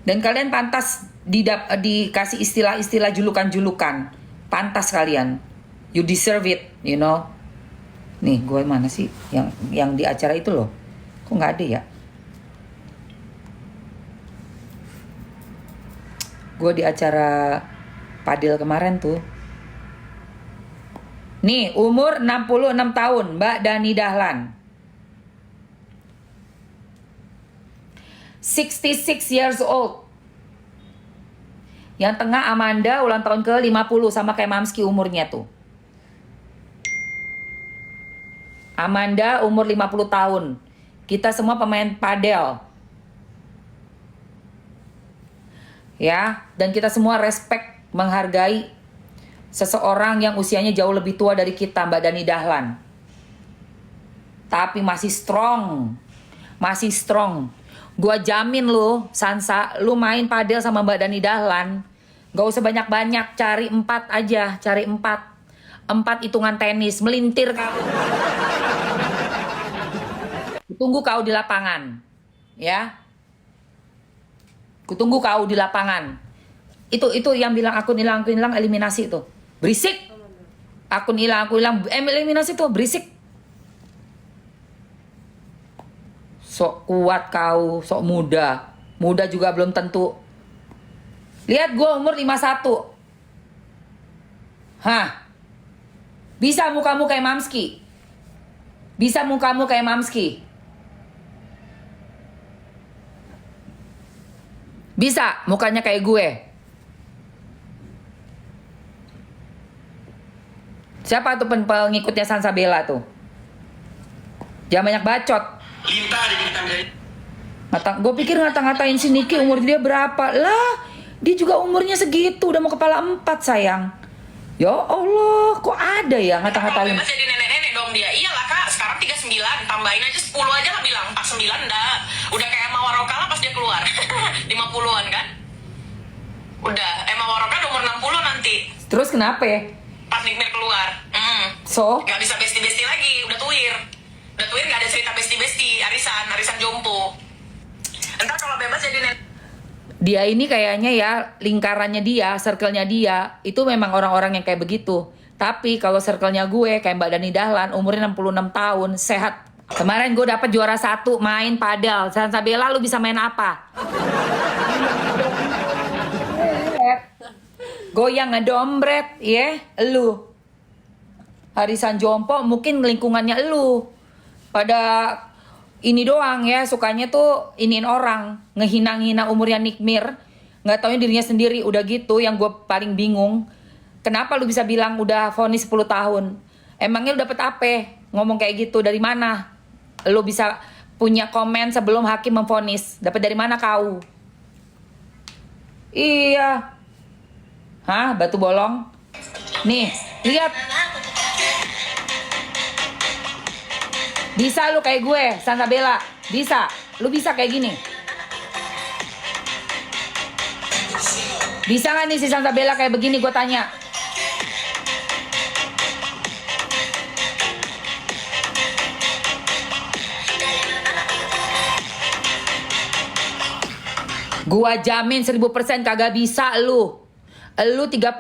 Dan kalian pantas dikasih istilah-istilah julukan-julukan. Pantas kalian. You deserve it, you know. Nih, gue mana sih yang di acara itu loh? Kok nggak ada ya? Gue di acara padel kemarin tuh. Nih, umur 66 tahun, Mbak Dani Dahlan. 66 years old. Yang tengah Amanda ulang tahun ke 50 sama kayak Mamski umurnya tuh. Amanda umur 50 tahun. Kita semua pemain padel. Ya, dan kita semua respect, menghargai seseorang yang usianya jauh lebih tua dari kita, Mbak Dani Dahlan. Tapi masih strong. Masih strong. Gua jamin lu, Sansa, lu main padel sama Mbak Dani Dahlan, gak usah banyak-banyak, cari 4 aja, cari 4 hitungan tenis, melintir kau. Tunggu kau di lapangan, ya. Kutunggu kau di lapangan. Itu yang bilang akun hilang eliminasi itu. Berisik. Akun hilang eliminasi tuh berisik. Sok kuat kau, sok muda. Muda juga belum tentu. Lihat gue umur 51. Hah. Bisa mukamu kayak Mamski. Bisa mukamu kayak Mamski. Bisa mukanya kayak gue. Siapa tuh pengikutnya Sansa Bella tuh? Jangan banyak bacot. Gue pikir ngata-ngatain si Niki umur dia berapa. Lah, dia juga umurnya segitu, udah mau kepala 4 sayang. Ya Allah, kok ada ya ngata-ngatain. Bebas jadi nenek-nenek dong dia. Iyalah kak, sekarang 39, tambahin aja 10 aja lah bilang. 49 dah. Udah kayak Emma Waroka lah pas dia keluar. 50-an kan? Udah, Emma Waroka umur 60 nanti. Terus kenapa ya? Pas Nikmir keluar. So? Gak bisa besti-besti lagi, udah tuir. Udah tuir gak ada cerita besti-besti, arisan jompo. Entar kalau bebas jadi nenek. Dia ini kayaknya ya, lingkarannya dia, circle-nya dia, itu memang orang-orang yang kayak begitu. Tapi kalau circle-nya gue, kayak Mbak Dani Dahlan, umurnya 66 tahun, sehat. Kemarin gue dapet juara 1, main padel. Sansa Bella, lu bisa main apa? Goyang ngedombret, ya, lu. Arisan jompo, mungkin lingkungannya lu. Pada ini doang ya, sukanya tuh iniin orang, ngehina-ngina umurnya Nikmir, nggak taunya dirinya sendiri. Udah gitu yang gue paling bingung, kenapa lu bisa bilang udah vonis 10 tahun? Emangnya lu dapet apa? Ngomong kayak gitu dari mana? Lu bisa punya komen sebelum hakim memvonis? Dapet dari mana kau? Iya. Hah, batu bolong? Nih, lihat. Bisa lu kayak gue, Sansa Bella. Bisa. Lu bisa kayak gini. Bisa gak nih si Sansa Bella kayak begini, gue tanya. Gua jamin 1000% kagak bisa lu. Lu 37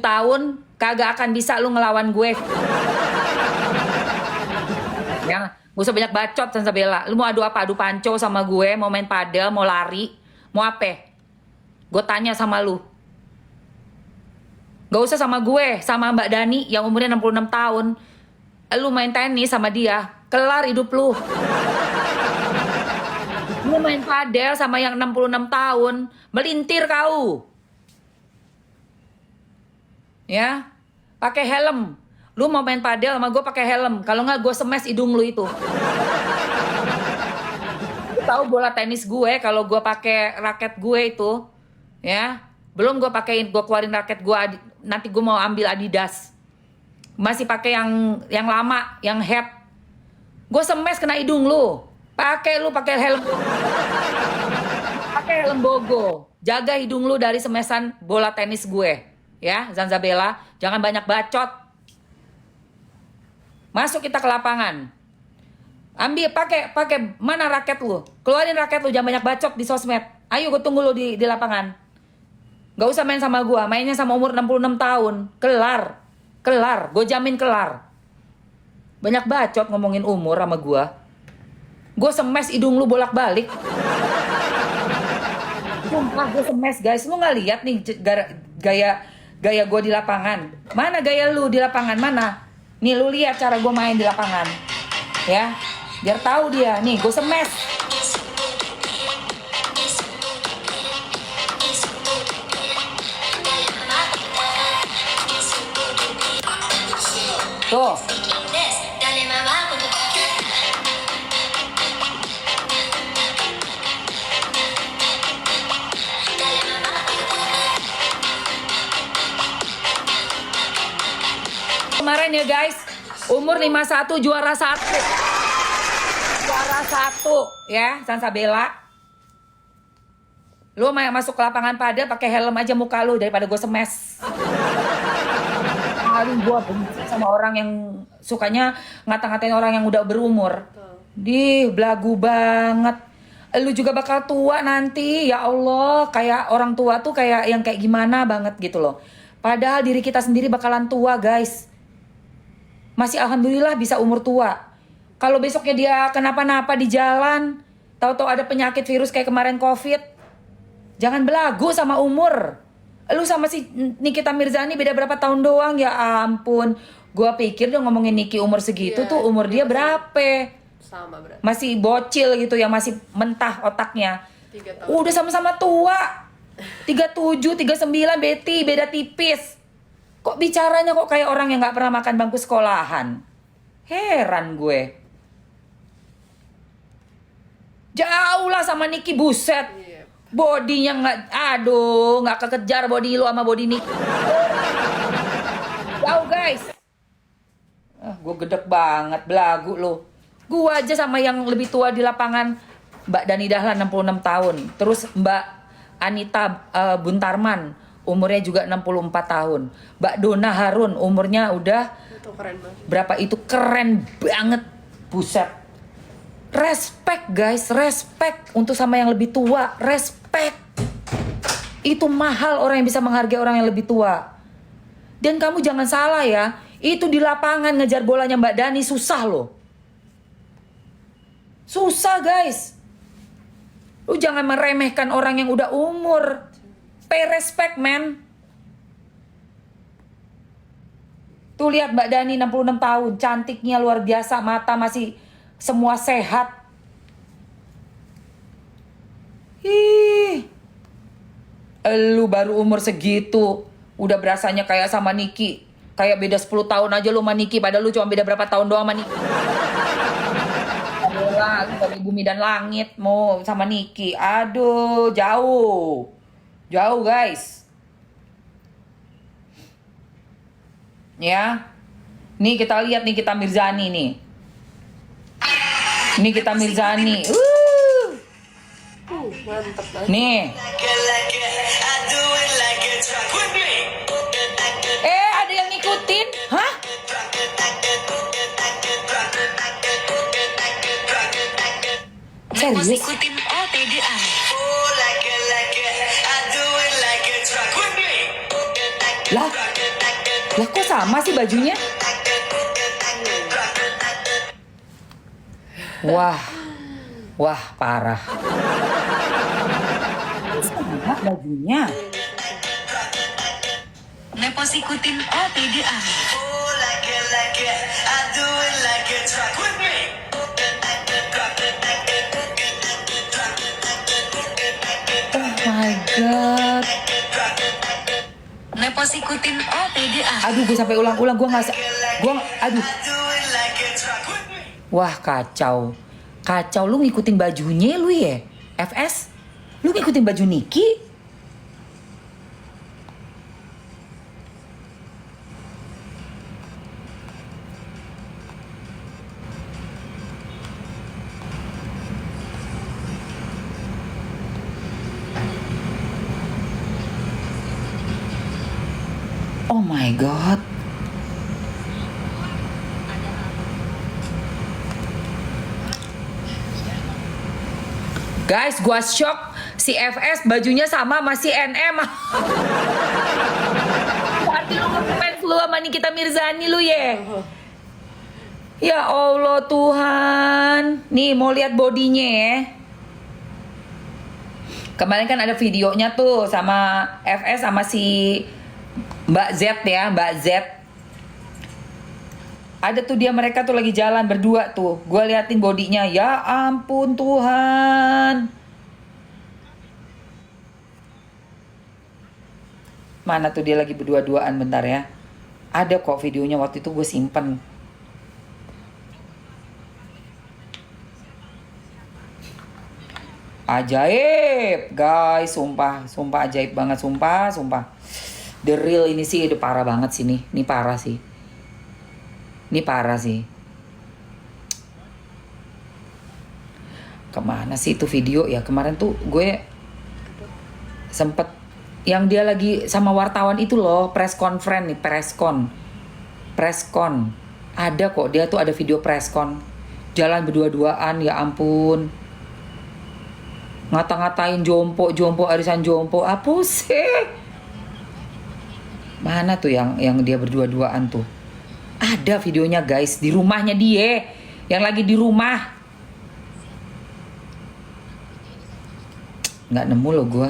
tahun kagak akan bisa lu ngelawan gue. Ya, gak usah banyak bacot Sansabella. Lu mau adu apa? Adu panco sama gue, mau main padel, mau lari, mau apa? Gue tanya sama lu. Gak usah sama gue, sama Mbak Dani yang umurnya 66 tahun. Lu main tenis sama dia, kelar hidup lu. Lu main padel sama yang 66 tahun, melintir kau. Ya, pakai helm. Lu mau main padel sama gue pakai helm. Kalau nggak gue semes hidung lu itu. Lu tahu bola tenis gue kalau gue pakai raket gue itu, ya. Belum gue keluarin raket gue. Nanti gue mau ambil Adidas. Masih pakai yang lama, yang head. Gue semes kena hidung lu. Pakai helm. Pakai helm bogo. Jaga hidung lu dari semesan bola tenis gue. Ya, Zanzabella, jangan banyak bacot. Masuk kita ke lapangan. Ambil, pakai mana raket lu? Keluarin raket lu, jangan banyak bacot di sosmed. Ayo gue tunggu lu di lapangan. Gak usah main sama gue, mainnya sama umur 66 tahun. Kelar, gue jamin kelar. Banyak bacot ngomongin umur sama gue. Gue semes hidung lu bolak-balik. Sumpah gue semes guys. Lu gak lihat nih gaya gue di lapangan. Mana gaya lu di lapangan, mana? Nih lu lihat cara gue main di lapangan. Ya, biar tahu dia. Nih gue semes. Tuh. Kemarin ya guys, umur 51 juara 1. Juara 1 ya, Sansabella. Lu masuk ke lapangan padel pakai helm aja muka lu daripada gue semes. Kali gue benci sama orang yang sukanya ngata-ngatain orang yang udah berumur. Belagu banget. Lu juga bakal tua nanti, ya Allah. Kayak orang tua tuh kayak yang kayak gimana banget gitu loh. Padahal diri kita sendiri bakalan tua guys. Masih alhamdulillah bisa umur tua. Kalau besoknya dia kenapa-napa di jalan, tahu-tahu ada penyakit virus kayak kemarin COVID, jangan belagu sama umur. Lu sama si Nikita Mirzani beda berapa tahun doang, ya ampun. Gua pikir dia ngomongin Niki umur segitu tuh umur dia berapa? Sama berarti. Masih bocil gitu ya, masih mentah otaknya. 3 tahun. Udah sama-sama tua. 37, 39, Betty beda tipis. Kok bicaranya kok kayak orang yang gak pernah makan bangku sekolahan? Heran gue. Jauh lah sama Niki, buset. Bodinya gak kekejar body lu sama body Niki. Jauh guys. Gue gedek banget, belagu lu. Gue aja sama yang lebih tua di lapangan, Mbak Dani Dahlan 66 tahun. Terus Mbak Anita Buntarman, umurnya juga 64 tahun. Mbak Dona Harun umurnya udah Itu keren banget. berapa itu, keren banget. Buset. Respect guys, respect untuk sama yang lebih tua, respect. Itu mahal orang yang bisa menghargai orang yang lebih tua. Dan kamu jangan salah ya, itu di lapangan ngejar bolanya Mbak Dani susah loh. Susah guys. Lu jangan meremehkan orang yang udah umur. Pay respect, man. Tuh lihat Mbak Dani 66 tahun, cantiknya luar biasa, mata masih semua sehat. Lu baru umur segitu, udah berasanya kayak sama Niki. Kayak beda 10 tahun aja lu sama Niki, padahal lu cuma beda berapa tahun doang sama Niki. Adalah dari bumi dan langit mau sama Niki. Aduh, jauh. Jauh guys. Ya. Nih kita lihat nih kita Mirzani nih. Nih kita Mirzani. Mantep banget. Nih. Ada yang ngikutin? Hah? Serius? Ikutin OTDA. Lah kok sama sih bajunya? Wah. Wah, parah. Sama bajunya. Lepos ikutin OTDA. Oh, like it, I do it like a truck with me. Oh my god. Lepos ikutin OTDA. Aduh, gue sampai ulang-ulang aduh. Do it like a truck with me. Wah, kacau. Kacau, lu ngikutin bajunya lu ya? FS? Lu ngikutin baju Niki? Oh my god. Guys, gua shock. Si FS bajunya sama si NM. Berarti lu ngefans lu sama Nikita Mirzani lu ya? Ya Allah Tuhan. Nih mau lihat bodinya ya. Kemarin kan ada videonya tuh sama FS sama si Mbak Z ya, Mbak Z. Ada tuh mereka tuh lagi jalan berdua tuh. Gue liatin bodinya. Ya ampun Tuhan. Mana tuh dia lagi berdua-duaan, bentar ya. Ada kok videonya, waktu itu gue simpen. Ajaib guys, sumpah ajaib banget, sumpah. The real ini sih udah parah banget sih nih. Ini parah sih. Kemana sih itu video ya? Kemarin tuh gue sempet yang dia lagi sama wartawan itu loh, press conference nih, press con. Ada kok, dia tuh ada video press con. Jalan berdua-duaan, ya ampun. Ngata-ngatain jompo, arisan jompo. Apa sih? Mana tuh yang dia berdua-duaan tuh? Ada videonya guys, di rumahnya dia. Yang lagi di rumah. Nggak nemu loh gue.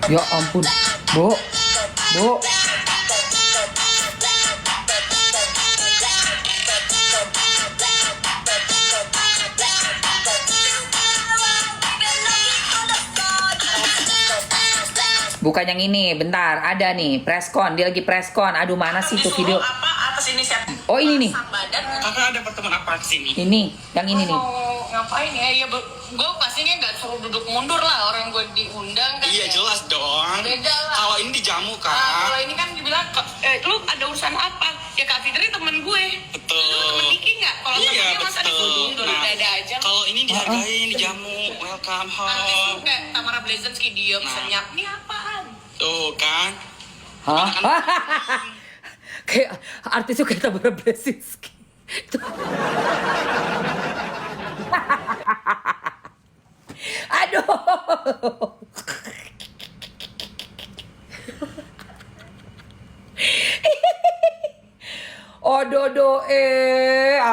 Ya ampun, Bo. Bukan yang ini, bentar, ada nih, preskon, dia lagi preskon. Aduh, mana sih tuh video? Apa atas inisiatif Oh, ini nih. badan? Kakak ada pertemuan apa sini? Ini, yang ini nih. Mau ngapain ya? Ya gue pastinya nggak suruh duduk mundur lah, orang gue diundang kan. Iya ya. jelas dong. Beda lah. Kalau ini dijamu Ah, kak. kalau ini kan dibilang, lu ada urusan apa? Ya Kak Fitri temen gue. Betul. Lu temen Niki nggak? Kalau Iya temennya masa betul. disuruh mundur, ada aja. Kalau ini dihargain, dijamu, welcome Artis home. tuh kayak Tamara Blazinski diem Nah. senyap. Ini apaan? Tuh kan. Hah? Kayak artis tuh kayak Tamara Blazinski. Aduh.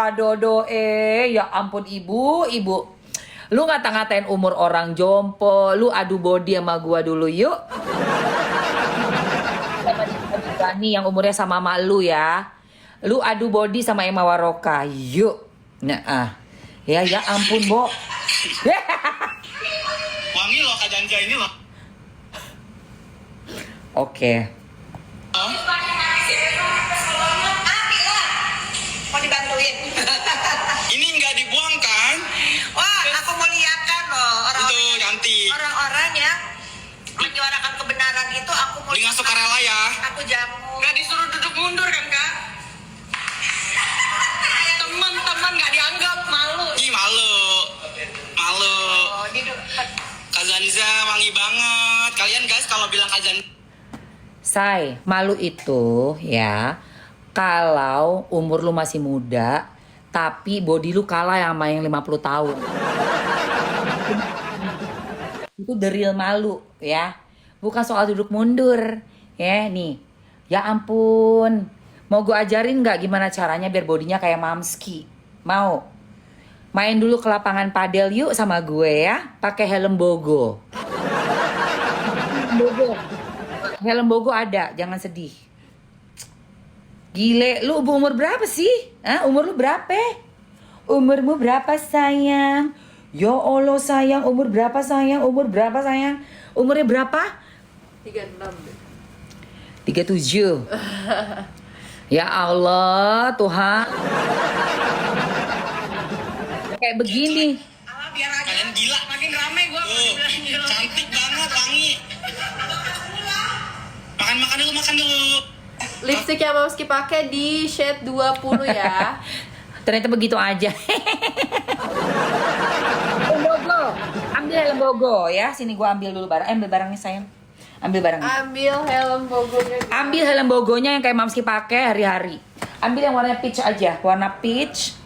Adodo ya ampun ibu. Lu ngata-ngatain umur orang jompo, lu adu body sama gua dulu yuk. Nih yang umurnya sama mak lu ya. Lu adu body sama Emma Waroka, yuk. Nah, ya ampun, Bo. Wangi loh Kak Janja ini loh. Oke. Mau dibantuin? Ini nggak dibuang kan? Wah, aku mau lihatkan loh Itu cantik. orang-orang yang menyuarakan kebenaran itu. Aku mau Dengan sukarela ya. aku jamu. Nggak disuruh duduk mundur kan Kak? Teman-teman nggak dianggap, malu. Ih malu. Oh, Kak Zanza wangi banget. Kalian guys kalau bilang Kak Zanza Say, malu itu ya kalau umur lu masih muda tapi body lu kalah sama yang 50 tahun. Itu the real malu ya. Bukan soal duduk mundur. Ya nih. Ya ampun. Mau gue ajarin nggak gimana caranya biar bodinya kayak Mamski? Mau? Main dulu ke lapangan padel yuk sama gue ya. Pakai helm bogo. Helm bogo ada, jangan sedih. Gile, lu umur berapa sih? Hah? Umur lu berapa? Umurmu berapa sayang? Ya Allah sayang, umur berapa sayang? Umur berapa sayang? Umurnya berapa? 36. 37. Ya Allah, Tuhan. Kayak begini. Kalian gila, makin rame gua. Cantik banget, wangi. Makan dulu, makan dulu. Lipstick yang Mamski pakai di shade 20 ya. Ternyata begitu aja. Lembogo. Ambil helm bogo ya. Sini gua ambil dulu barang. Ambil barangnya sayang. Ambil barangnya. Ambil helm bogonya. Ambil helm bogonya yang kayak Mamski pakai hari-hari. Ambil yang warna peach aja. Warna peach.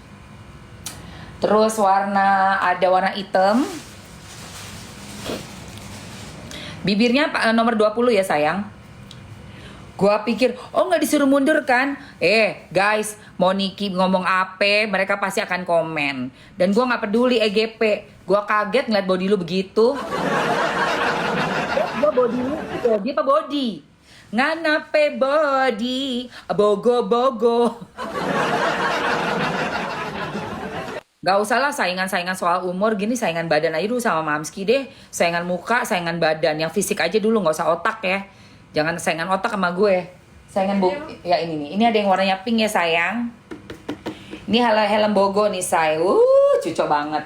Terus ada warna hitam. Bibirnya nomor 20 ya sayang. Gua pikir, oh nggak disuruh mundur kan? Guys, mau Niki ngomong apa, mereka pasti akan komen. Dan gua nggak peduli EGP. Gua kaget ngeliat body lu begitu. Gua body lu, body apa body? Nganape body, bogo. Gak usah lah saingan-saingan soal umur gini, saingan badan aja dulu sama Mamski deh. Saingan muka, saingan badan, yang fisik aja dulu, nggak usah otak ya. Jangan saingan otak sama gue. Saingan ya ini nih. Ini ada yang warnanya pink ya sayang. Ini helm bogo nih say. Cucok banget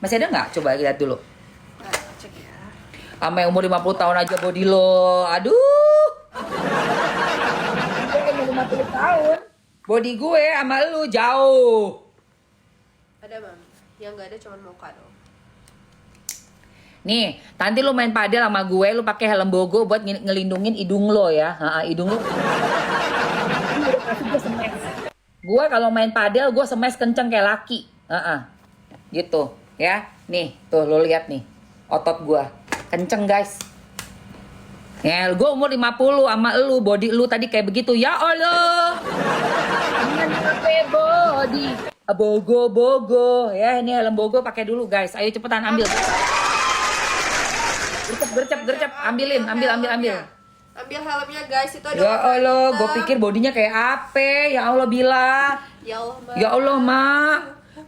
Masih ada nggak? Coba lihat dulu. Cek ya. Sama yang umur 50 tahun aja body lo. Aduh. Gue umur 50 tahun. Body gue sama lu jauh. Ada Mam. Yang nggak ada cuman muka dong. Nih, nanti lu main padel sama gue, lu pakai helm bogo buat ngelindungin hidung lo ya. Hidung lo. Gue kalau main padel, gue smash kenceng kayak laki. Gitu, ya. Nih, tuh lo lihat nih. Otot gue. Kenceng, guys. Ya, gue umur 50 sama lu, body lu tadi kayak begitu. Ya Allah. Body. Bogo. Ya, ini helm bogo pakai dulu, guys. Ayo cepetan ambil. Gercep, ambil. Ambil helmnya guys, itu ada. Ya Allah, gue pikir bodinya kayak apa? Ya Allah Bila. Ya Allah Mak.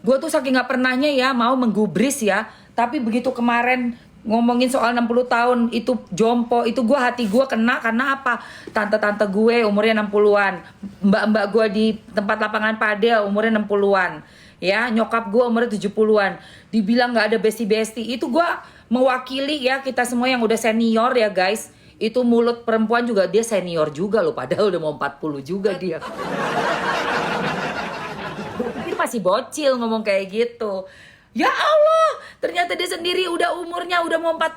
Gue tuh saking nggak pernahnya ya mau menggubris ya. Tapi begitu kemarin ngomongin soal 60 tahun itu jompo, itu hati gue kena karena apa? Tante-tante gue umurnya 60-an. Mbak-mbak gue di tempat lapangan padel umurnya 60-an. Ya, nyokap gue umurnya 70-an. Dibilang nggak ada besti-besti. Itu gue mewakili ya kita semua yang udah senior ya guys. Itu mulut perempuan juga dia senior juga loh. Padahal udah mau 40 juga dia. Gue pikir masih bocil ngomong kayak gitu. Ya Allah, ternyata dia sendiri udah umurnya udah mau 40.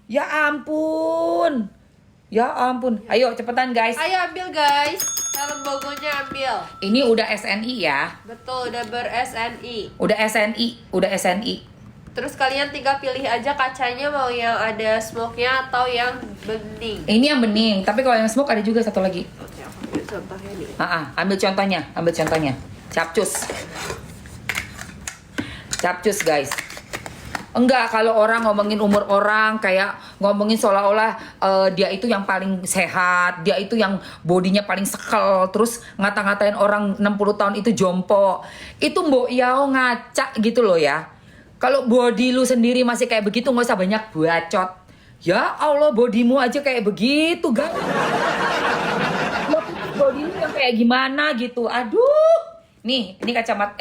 Ya ampun. Ayo cepetan guys. Ayo ambil guys. Helm bogonya ambil. Ini udah SNI ya. Betul, udah ber-SNI. Udah SNI. Terus kalian tinggal pilih aja kacanya mau yang ada smoke-nya atau yang bening. Ini yang bening, tapi kalau yang smoke ada juga satu lagi. Oke, aku ambil contohnya nih. Ambil contohnya. Capcus guys. Enggak, kalau orang ngomongin umur orang kayak ngomongin seolah-olah dia itu yang paling sehat, dia itu yang bodinya paling sekel, terus ngata-ngatain orang 60 tahun itu jompo. Itu mbok yao ngaca gitu loh ya. Kalau body lu sendiri masih kayak begitu nggak usah banyak bacot. Ya Allah, bodimu aja kayak begitu, guys. Body lu yang kayak gimana gitu. Aduh. Nih, ini kacamata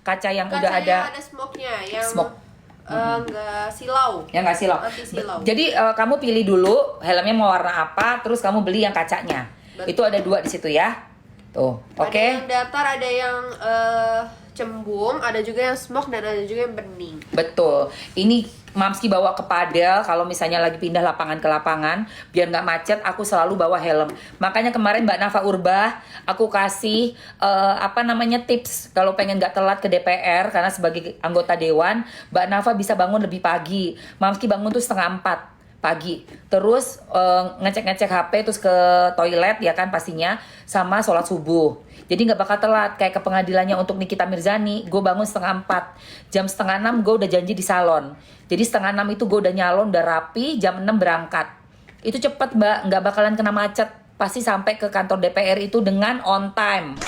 kaca yang udah ada smoke-nya, yang smoke. Nggak silau. Yang nggak silau. Anti silau. Jadi kamu pilih dulu helmnya mau warna apa, terus kamu beli yang kacanya. Betul. Itu ada 2 di situ ya. Tuh, oke. Ada yang datar, ada yang cembung, ada juga yang smoke dan ada juga yang bening. Betul. Ini Mamski bawa ke padel kalau misalnya lagi pindah lapangan ke lapangan biar nggak macet. Aku selalu bawa helm. Makanya kemarin Mbak Nafa Urbah aku kasih tips kalau pengen nggak telat ke DPR karena sebagai anggota dewan Mbak Nafa bisa bangun lebih pagi. Mamski bangun tuh 3:30 pagi, terus ngecek HP, terus ke toilet ya kan pastinya, sama sholat subuh. Jadi nggak bakal telat kayak ke pengadilannya untuk Nikita Mirzani. Gue bangun 5:30, jam 5:30 gue udah janji di salon. Jadi 5:30 itu gue udah nyalon, udah rapi, jam 6 berangkat. Itu cepet Mbak, nggak bakalan kena macet. Pasti sampai ke kantor DPR itu dengan on time.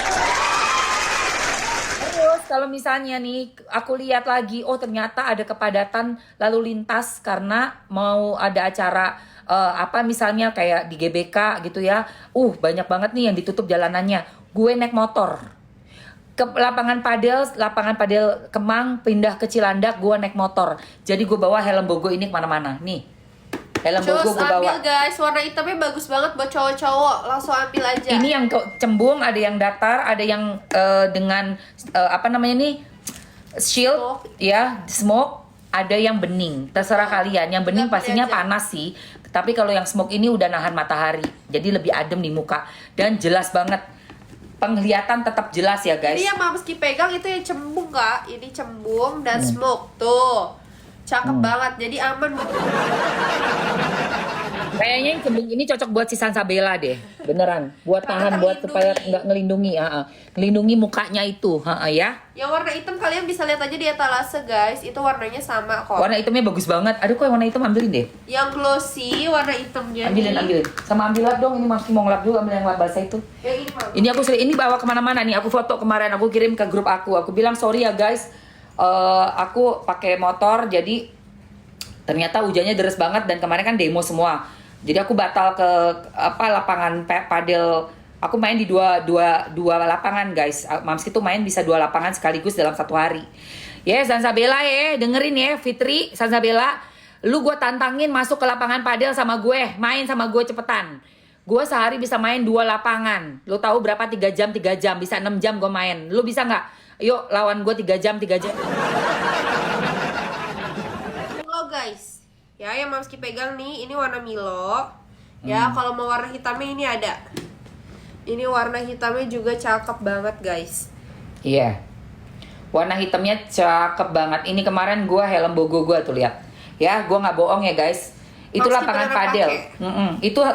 Terus kalau misalnya nih aku lihat lagi, oh ternyata ada kepadatan lalu lintas karena mau ada acara misalnya kayak di GBK gitu ya. Banyak banget nih yang ditutup jalanannya. Gue naik motor ke lapangan padel Kemang, pindah ke Cilandak, gue naik motor. Jadi gue bawa helm Bogo ini kemana-mana. Nih, helm Bogo gue bawa. Ambil guys, warna hitamnya bagus banget buat cowok-cowok, langsung ambil aja. Ini yang cembung, ada yang datar, ada yang dengan shield, Smoke. ya smoke, ada yang bening. Terserah kalian. Yang bening Pilih pastinya aja. panas sih. Tapi kalau yang smoke ini udah nahan matahari, jadi lebih adem di muka dan jelas banget. Penglihatan tetap jelas ya guys. Ini yang Mamski pegang itu yang cembung Kak. Ini cembung dan smoke. Tuh. Cakep banget. Jadi aman buat Kayaknya yang cembung ini cocok buat si Sansabella deh, beneran. Buat tahan, buat supaya nggak ngelindungi, ngelindungi mukanya itu, ya. Yang warna hitam kalian bisa lihat aja di etalase guys. Itu warnanya sama kok. Warna hitamnya bagus banget. Aduh, kok yang warna hitam ambilin deh. Yang glossy warna hitamnya Ambilin. Sama ambil lap dong. Ini masih mau ngelap juga, ambil yang lap basah itu. Yang ini Mam. Ini aku ini bawa kemana-mana nih. Aku foto kemarin, aku kirim ke grup aku. Aku bilang sorry ya guys, aku pakai motor jadi ternyata hujannya deras banget dan kemarin kan demo semua. Jadi aku batal ke lapangan padel. Aku main di dua lapangan guys. Mamski tuh main bisa 2 lapangan sekaligus dalam 1 hari. Ya, Sansabella ya, dengerin ya Fitri, Sansabella. Lu gue tantangin masuk ke lapangan padel sama gue, main sama gue cepetan. Gue sehari bisa main 2 lapangan. Lu tahu berapa 3 jam, bisa 6 jam gue main. Lu bisa nggak? Yuk lawan gue 3 jam. Milo guys. Ya, yang Mamski pegang nih, ini warna Milo. Ya, kalau mau warna hitamnya ini ada. Ini warna hitamnya juga cakep banget guys. Iya. Warna hitamnya cakep banget. Ini kemarin gue helm Bogo gue tuh lihat. Ya, gue nggak bohong ya guys. Itu Mamski lapangan beneran padel. Itu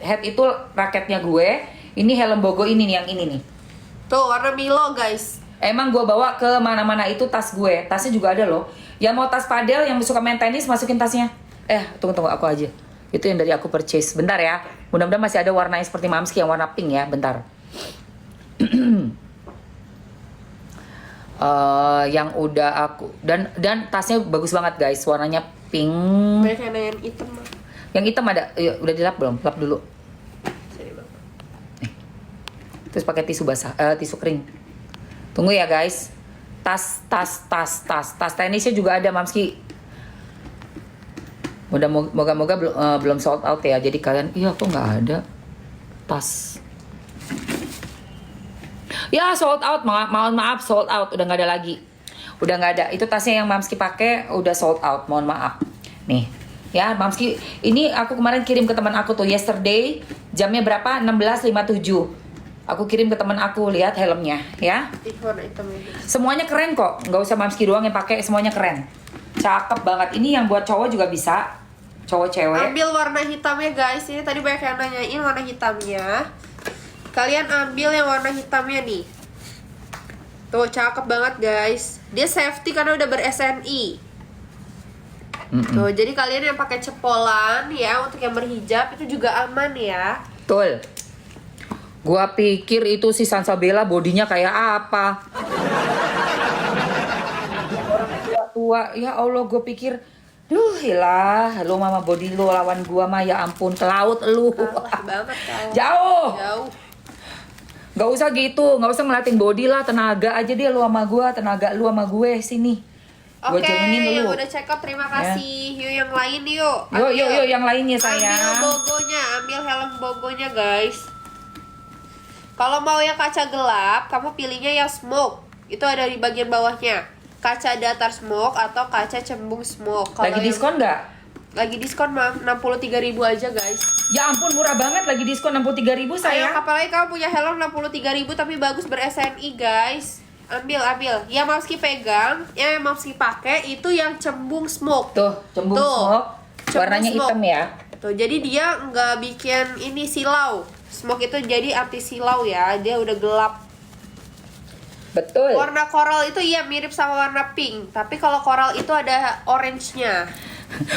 head itu raketnya gue. Ini helm Bogo ini nih, yang ini nih. Tuh, warna Milo guys. Emang gue bawa ke mana-mana itu tas gue. Tasnya juga ada loh. Yang mau tas padel, yang suka main tenis, masukin tasnya. Tunggu aku aja. Itu yang dari aku purchase. Bentar ya. Mudah-mudahan masih ada warnanya seperti Mamski yang warna pink ya. Bentar. Yang udah aku dan tasnya bagus banget guys. Warnanya pink. Banyak yang nanya yang hitam Mam. Yang hitam ada. Udah dilap belum? Lap dulu. Sini, Mam. Terus pakai tisu basah, tisu kering. Tunggu ya guys. Tas tenisnya juga ada Mamski. Moga-moga belum sold out ya. Jadi kalian, iya kok nggak ada tas. Ya sold out, mohon maaf sold out, udah nggak ada lagi. Udah nggak ada. Itu tasnya yang Mamski pakai udah sold out, mohon maaf. Nih, ya Mamski, ini aku kemarin kirim ke teman aku tuh yesterday, jamnya berapa? 16.57. Aku kirim ke teman aku, lihat helmnya ya. Ih, warna hitamnya. Semuanya keren kok, nggak usah Mamski doang yang pakai, semuanya keren. Cakep banget. Ini yang buat cowok juga bisa, cowok cewek. Ambil warna hitamnya guys. Ini tadi banyak yang nanyain warna hitamnya. Kalian ambil yang warna hitamnya nih. Tuh cakep banget guys. Dia safety karena udah ber-SNI. Tuh, jadi kalian yang pakai cepolan ya, untuk yang berhijab itu juga aman ya. Betul. Gua pikir itu si Sansabella bodinya kayak apa. Orang tua, ya Allah, gue pikir, duh hilah, lu mama body lu lawan gua mah ya ampun, ke laut lu. Kalah banget kau. Jauh. Jauh. Gak usah gitu, gak usah ngeliatin body lah, tenaga aja dia lu sama gua, tenaga lu sama gue sini. Gua Oke, jalanin yang dulu. udah check out terima kasih. Yuk yang lain yuk. Yuk yang lainnya Ambil sayang. bogonya, ambil helm bogonya guys. Kalau mau yang kaca gelap, kamu pilihnya yang smoke. Itu ada di bagian bawahnya. Kaca datar smoke atau kaca cembung smoke. Lagi diskon nggak? Lagi diskon mah 63.000 aja guys. Ya ampun murah banget, lagi diskon 63.000 Ayo, sayang. apalagi kamu punya helm 63.000 tapi bagus ber-SNI guys. Ambil. Yang Mamski pegang, yang Mamski pakai itu yang cembung smoke. Tuh, cembung Tuh, smoke. cembung Warnanya smoke. hitam ya. Tuh, jadi dia nggak bikin ini silau. Smoke itu jadi anti silau ya. Dia udah gelap. Betul. Warna coral itu iya mirip sama warna pink, tapi kalau coral itu ada orange-nya.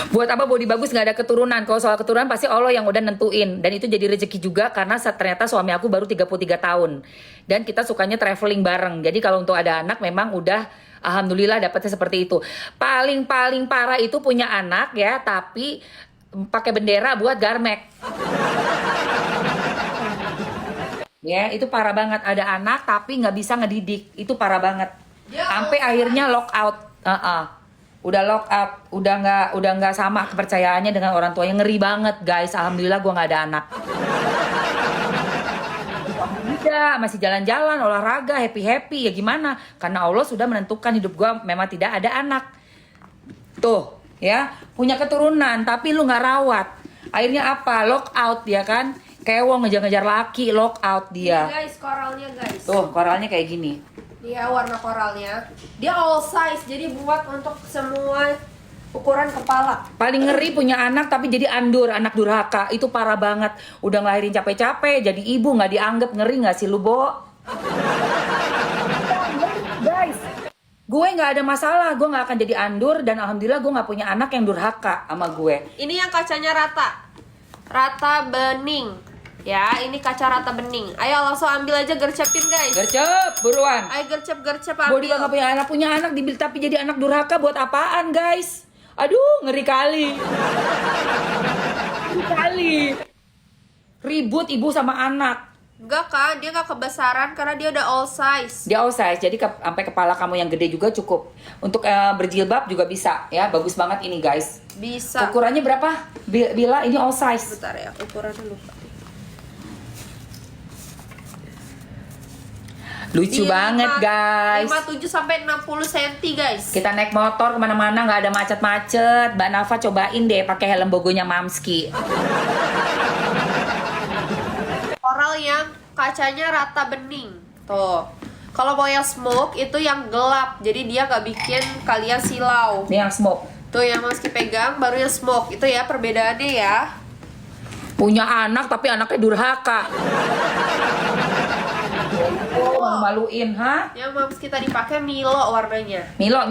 Buat apa body bagus nggak ada keturunan? Kalau soal keturunan pasti Allah yang udah nentuin. Dan itu jadi rezeki juga karena ternyata suami aku baru 33 tahun. Dan kita sukanya traveling bareng. Jadi kalau untuk ada anak memang udah alhamdulillah dapetnya seperti itu. Paling parah itu punya anak ya, tapi pakai bendera buat garmek. Ya, itu parah banget. Ada anak tapi nggak bisa ngedidik. Itu parah banget. Sampai akhirnya lock out. Udah lock out, udah nggak sama kepercayaannya dengan orang tuanya. Ngeri banget, guys. Alhamdulillah gua nggak ada anak. Tidak, masih jalan-jalan, olahraga, happy ya gimana? Karena Allah sudah menentukan hidup gua memang tidak ada anak. Tuh, ya, punya keturunan tapi lu nggak rawat. Akhirnya apa? Lock out ya kan? Kewong ngejar-ngejar laki, lock out dia. Ini guys, koralnya guys. Tuh, koralnya kayak gini. Dia warna koralnya. Dia all size, jadi buat untuk semua ukuran kepala. Paling ngeri punya anak tapi jadi andur, anak durhaka. Itu parah banget. Udah ngelahirin capek-capek, jadi ibu nggak dianggap. Ngeri nggak sih lu, Bo? Guys, gue nggak ada masalah. Gue nggak akan jadi andur dan alhamdulillah gue nggak punya anak yang durhaka sama gue. Ini yang kacanya rata bening. Ya, ini kaca rata bening. Ayo langsung ambil aja, gercepin guys. Gercep, buruan. Ayo gercep Gue juga ambil. nggak punya anak tapi jadi anak durhaka buat apaan, guys? Aduh, ngeri kali. Ngeri kali. Ribut ibu sama anak. Enggak kan, dia nggak kebesaran karena dia udah all size. Dia all size, jadi sampai kepala kamu yang gede juga cukup. Untuk berjilbab juga bisa, ya. Bagus banget ini, guys. Bisa. Ukurannya berapa? Bila ini all size. Bentar ya, ukurannya lupa. Lucu Di banget, guys. 57 sampai 60 cm guys. Kita naik motor kemana-mana nggak ada macet-macet. Mbak Nafa cobain deh pakai helm bogonya Mamski. Coral yang kacanya rata bening. Tuh. Kalau mau yang smoke itu yang gelap. Jadi dia nggak bikin kalian silau. Ini yang smoke. Tuh yang Mamski pegang baru yang smoke. Itu ya perbedaannya ya. Punya anak tapi anaknya durhaka. Oh, maluin, ha? Yang Mamski tadi pakai Milo warnanya. Milo.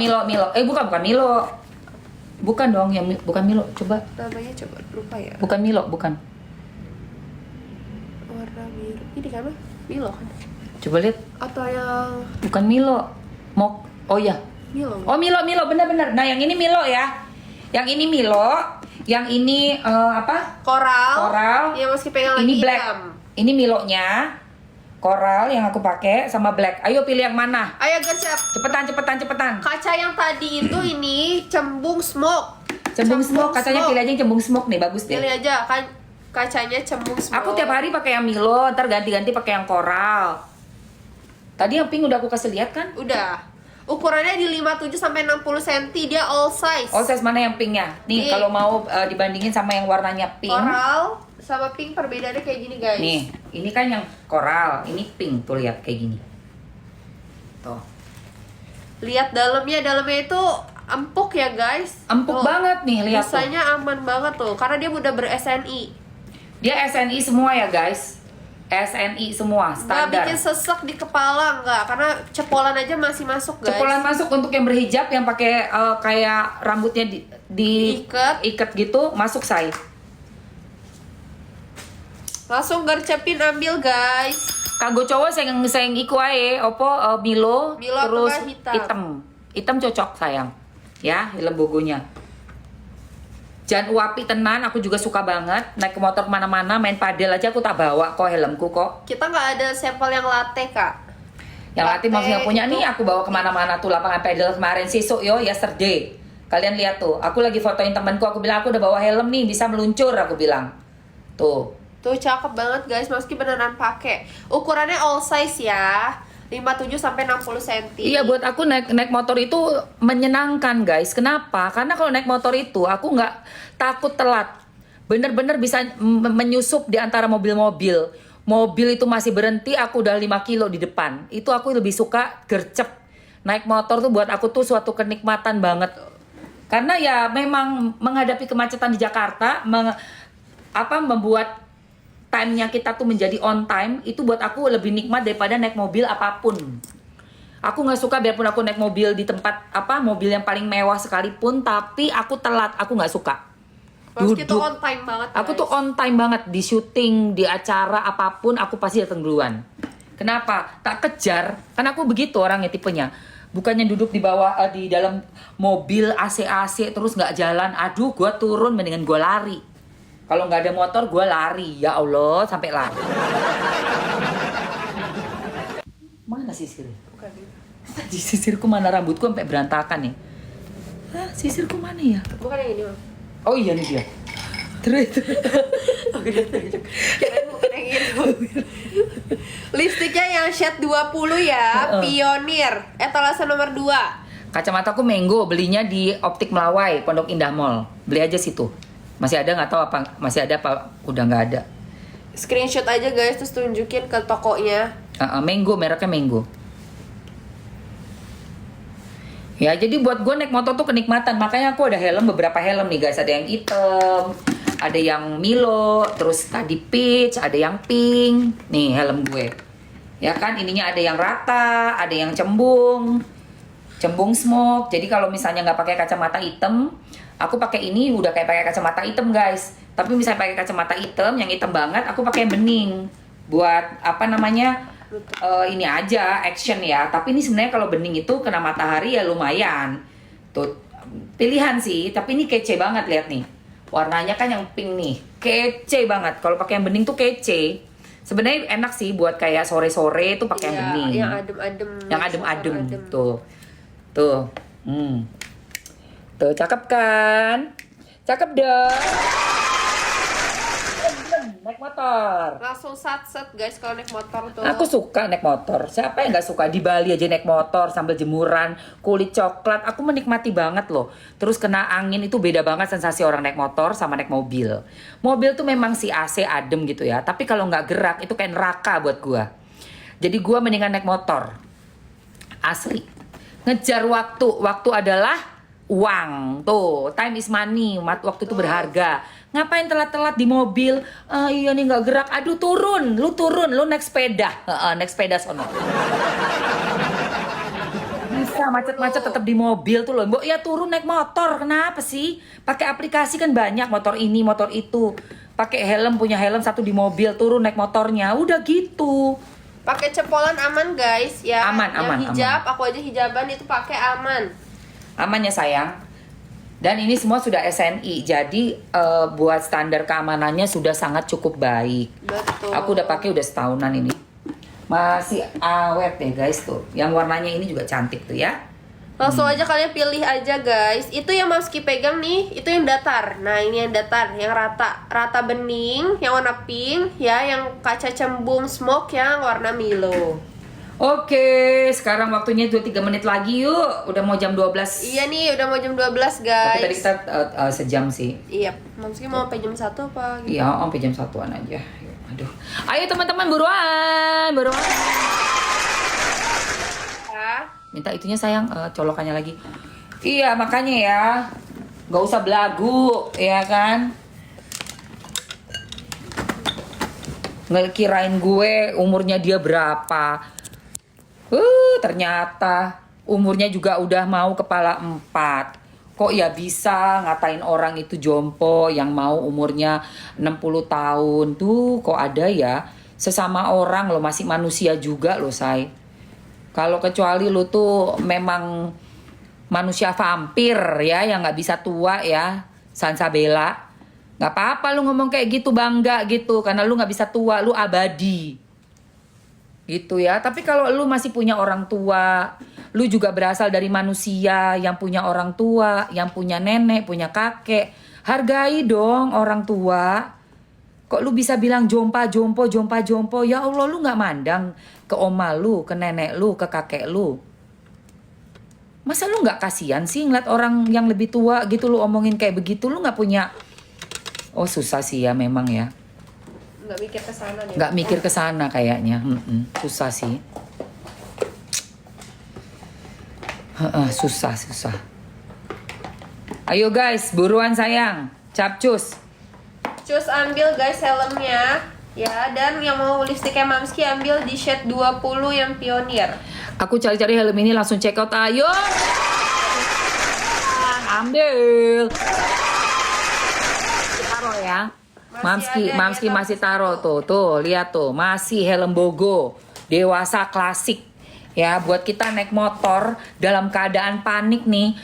Bukan Milo. Bukan dong, yang bukan Milo. Coba. Namanya coba lupa ya. Bukan Milo, bukan. Warna biru. Ini kan Milo kan? Coba lihat. Atau yang Bukan Milo. Oh ya. Milo. Oh, Milo, bener-bener. Nah, yang ini Milo ya. Yang ini Milo. Yang ini apa? Coral. Yang Mamski pegang Ini lagi black. hitam. Ini Milonya. Coral yang aku pakai sama black. Ayo pilih yang mana? Ayo gercep. Cepetan. Kaca yang tadi itu ini cembung smoke. Cembung smoke. Katanya smoke. pilih aja yang cembung smoke nih, bagus deh. Pilih aja kan kacanya cembung smoke. Aku tiap hari pakai yang Milo, ntar ganti-ganti pakai yang Coral. Tadi yang pink udah aku kasih lihat kan? Udah. Ukurannya di 57 sampai 60 cm, dia all size. Oh, size mana yang pinknya? Nih, Nih. kalau mau dibandingin sama yang warnanya pink. Coral sama pink perbedaannya kayak gini, guys. Nih, ini kan yang Coral, ini pink tuh lihat kayak gini. Tuh. Lihat dalamnya itu empuk ya, guys. Empuk Tuh. banget nih, lihat tuh. Busanya aman banget tuh, karena dia udah ber-SNI. Dia SNI semua ya, guys. SNI semua, Nggak standar. bikin sesek di kepala, nggak. Karena cepolan aja masih masuk, guys. Cepolan masuk untuk yang berhijab yang pakai kayak rambutnya ikat gitu, masuk say. Langsung gercepin ambil, guys. Kanggo cowok sayang iku ae, opo Milo, Milo terus atau hitam. Hitam cocok sayang. Ya, helm bogonya. Jangan uapi tenan, aku juga suka banget naik ke motor kemana-mana, main padel aja aku tak bawa kok helmku kok. Kita nggak ada sampel yang latte, Kak. Yang latih maksudnya punya itu. nih aku bawa kemana-mana tuh lapangan pedal kemarin sisuk yo yesterday. Kalian lihat tuh, aku lagi fotoin temanku, aku bilang aku udah bawa helm nih bisa meluncur aku bilang. Tuh. Tuh cakep banget, guys. Meski beneran pakai. Ukurannya all size ya. 57 sampai 60 cm. Iya, buat aku naik motor itu menyenangkan guys. Kenapa? Karena kalau naik motor itu aku nggak takut telat. Bener-bener bisa menyusup di antara mobil-mobil. Mobil itu masih berhenti, aku udah 5 kilo di depan. Itu aku lebih suka gercep. Naik motor tuh buat aku tuh suatu kenikmatan banget. Karena ya memang menghadapi kemacetan di Jakarta, membuat time-nya kita tuh menjadi on time, itu buat aku lebih nikmat daripada naik mobil apapun. Aku nggak suka biarpun aku naik mobil di tempat mobil yang paling mewah sekalipun, tapi aku telat, aku nggak suka. Meski tuh on time banget. Aku guys. tuh on time banget di syuting, di acara apapun aku pasti datang duluan. Kenapa? Tak kejar, kan aku begitu orangnya tipenya. Bukannya duduk di bawah di dalam mobil AC terus nggak jalan. Aduh, gua turun mendingan gua lari. Kalau nggak ada motor, gue lari. Ya Allah, sampai lari. Mana sisirnya? Bukan. Tadi sisirku mana, rambutku sampai berantakan nih. Hah, sisirku mana ya? Bukan yang ini, Mam. Oh iya nih dia. Terus. Kirain bukan yang itu. Lipstiknya yang shade 20 ya, Pionir. Etalase nomor 2. Kacamataku Mango, belinya di Optik Melawai, Pondok Indah Mall. Beli aja situ. Masih ada nggak tahu apa, masih ada apa udah nggak ada. Screenshot aja guys, terus tunjukin ke tokonya. Mango, mereknya Mango. Ya jadi buat gue naik motor tuh kenikmatan. Makanya aku ada helm, beberapa helm nih guys. Ada yang hitam, ada yang Milo, terus tadi peach, ada yang pink. Nih helm gue. Ya kan, ininya ada yang rata, ada yang cembung smoke. Jadi kalau misalnya nggak pakai kacamata hitam, aku pakai ini udah kayak pakai kacamata hitam guys. Tapi misalnya pakai kacamata hitam, yang hitam banget, aku pakai yang bening. Buat ini aja action ya. Tapi ini sebenarnya kalau bening itu kena matahari ya lumayan. Tuh pilihan sih. Tapi ini kece banget, lihat nih. Warnanya kan yang pink nih, kece banget. Kalau pakai yang bening tuh kece. Sebenarnya enak sih buat kayak sore-sore tuh pakai yang bening. Yang adem-adem. Yang adem-adem tuh. Tuh. Tuh, cakep kan? Cakep dong. Naik motor. Langsung satset guys kalau naik motor tuh. Aku suka naik motor. Siapa yang gak suka di Bali aja naik motor sambil jemuran, kulit coklat. Aku menikmati banget loh. Terus kena angin itu beda banget sensasi orang naik motor sama naik mobil. Mobil tuh memang si AC adem gitu ya. Tapi kalau nggak gerak itu kayak neraka buat gua. Jadi gua mendingan naik motor. Asli. Ngejar waktu. Waktu adalah uang. Tuh, time is money. Waktu itu berharga. Ngapain telat-telat di mobil? Iya nih nggak gerak. Aduh turun, lu naik sepeda. Naik sepeda sono. Bisa macet-macet tetap di mobil tuh loh. Mbok ya turun naik motor. Kenapa sih? Pakai aplikasi kan banyak, motor ini, motor itu. Pakai helm, punya helm satu di mobil, turun naik motornya. Udah gitu. Pakai cepolan aman guys ya. Aman. Hijab, aku aja hijaban itu pakai aman. Aman ya sayang. Dan ini semua sudah SNI, jadi buat standar keamanannya sudah sangat cukup baik. Betul. Aku udah pakai udah setahunan ini, masih awet deh guys tuh. Yang warnanya ini juga cantik tuh ya. Langsung aja kalian pilih aja guys. Itu yang Mamski pegang nih, itu yang datar. Nah ini yang datar, yang rata bening, yang warna pink, ya, yang kaca cembung smoke yang warna Milo. Oke, sekarang waktunya 2-3 menit lagi yuk. Udah mau jam 12. Iya nih, udah mau jam 12 guys. Tapi tadi kita sejam sih. Iya, Mamski mau sampai jam 1 apa gitu? Iya, sampai jam 1-an aja. Aduh. Ayo teman-teman buruan. Ya. Minta itunya sayang, colokannya lagi. Iya, makanya ya. Gak usah belagu, ya kan? Ngekirain gue umurnya dia berapa. Ternyata umurnya juga udah mau kepala 4. Kok ya bisa ngatain orang itu jompo yang mau umurnya 60 tahun. Tuh kok ada ya. Sesama orang lo masih manusia juga lo say. Kalau kecuali lo tuh memang manusia vampir ya, yang gak bisa tua ya, Sansabella. Gak apa-apa lu ngomong kayak gitu, bangga gitu. Karena lu gak bisa tua, lu abadi gitu ya. Tapi kalau lu masih punya orang tua, lu juga berasal dari manusia yang punya orang tua, yang punya nenek, punya kakek, hargai dong orang tua. Kok lu bisa bilang jompa, jompo, jompa, jompo? Ya Allah, lu nggak mandang ke oma lu, ke nenek lu, ke kakek lu. Masa lu nggak kasihan sih ngeliat orang yang lebih tua gitu lu omongin kayak begitu? Lu nggak punya... Oh susah sih ya memang ya. Nggak mikir ke sana nih. Nggak mikir ke sana kayaknya. Susah sih. Susah. Ayo guys, buruan sayang. Capcus. Cus ambil guys helmnya ya, dan yang mau lipstiknya Mamski ambil di shade 20 yang pionir. Aku cari-cari helm ini langsung check out. Ayo. Ambil. Taruh ya. Mamski masih taruh tuh, lihat tuh, masih helm Bogo dewasa klasik ya, buat kita naik motor dalam keadaan panik nih.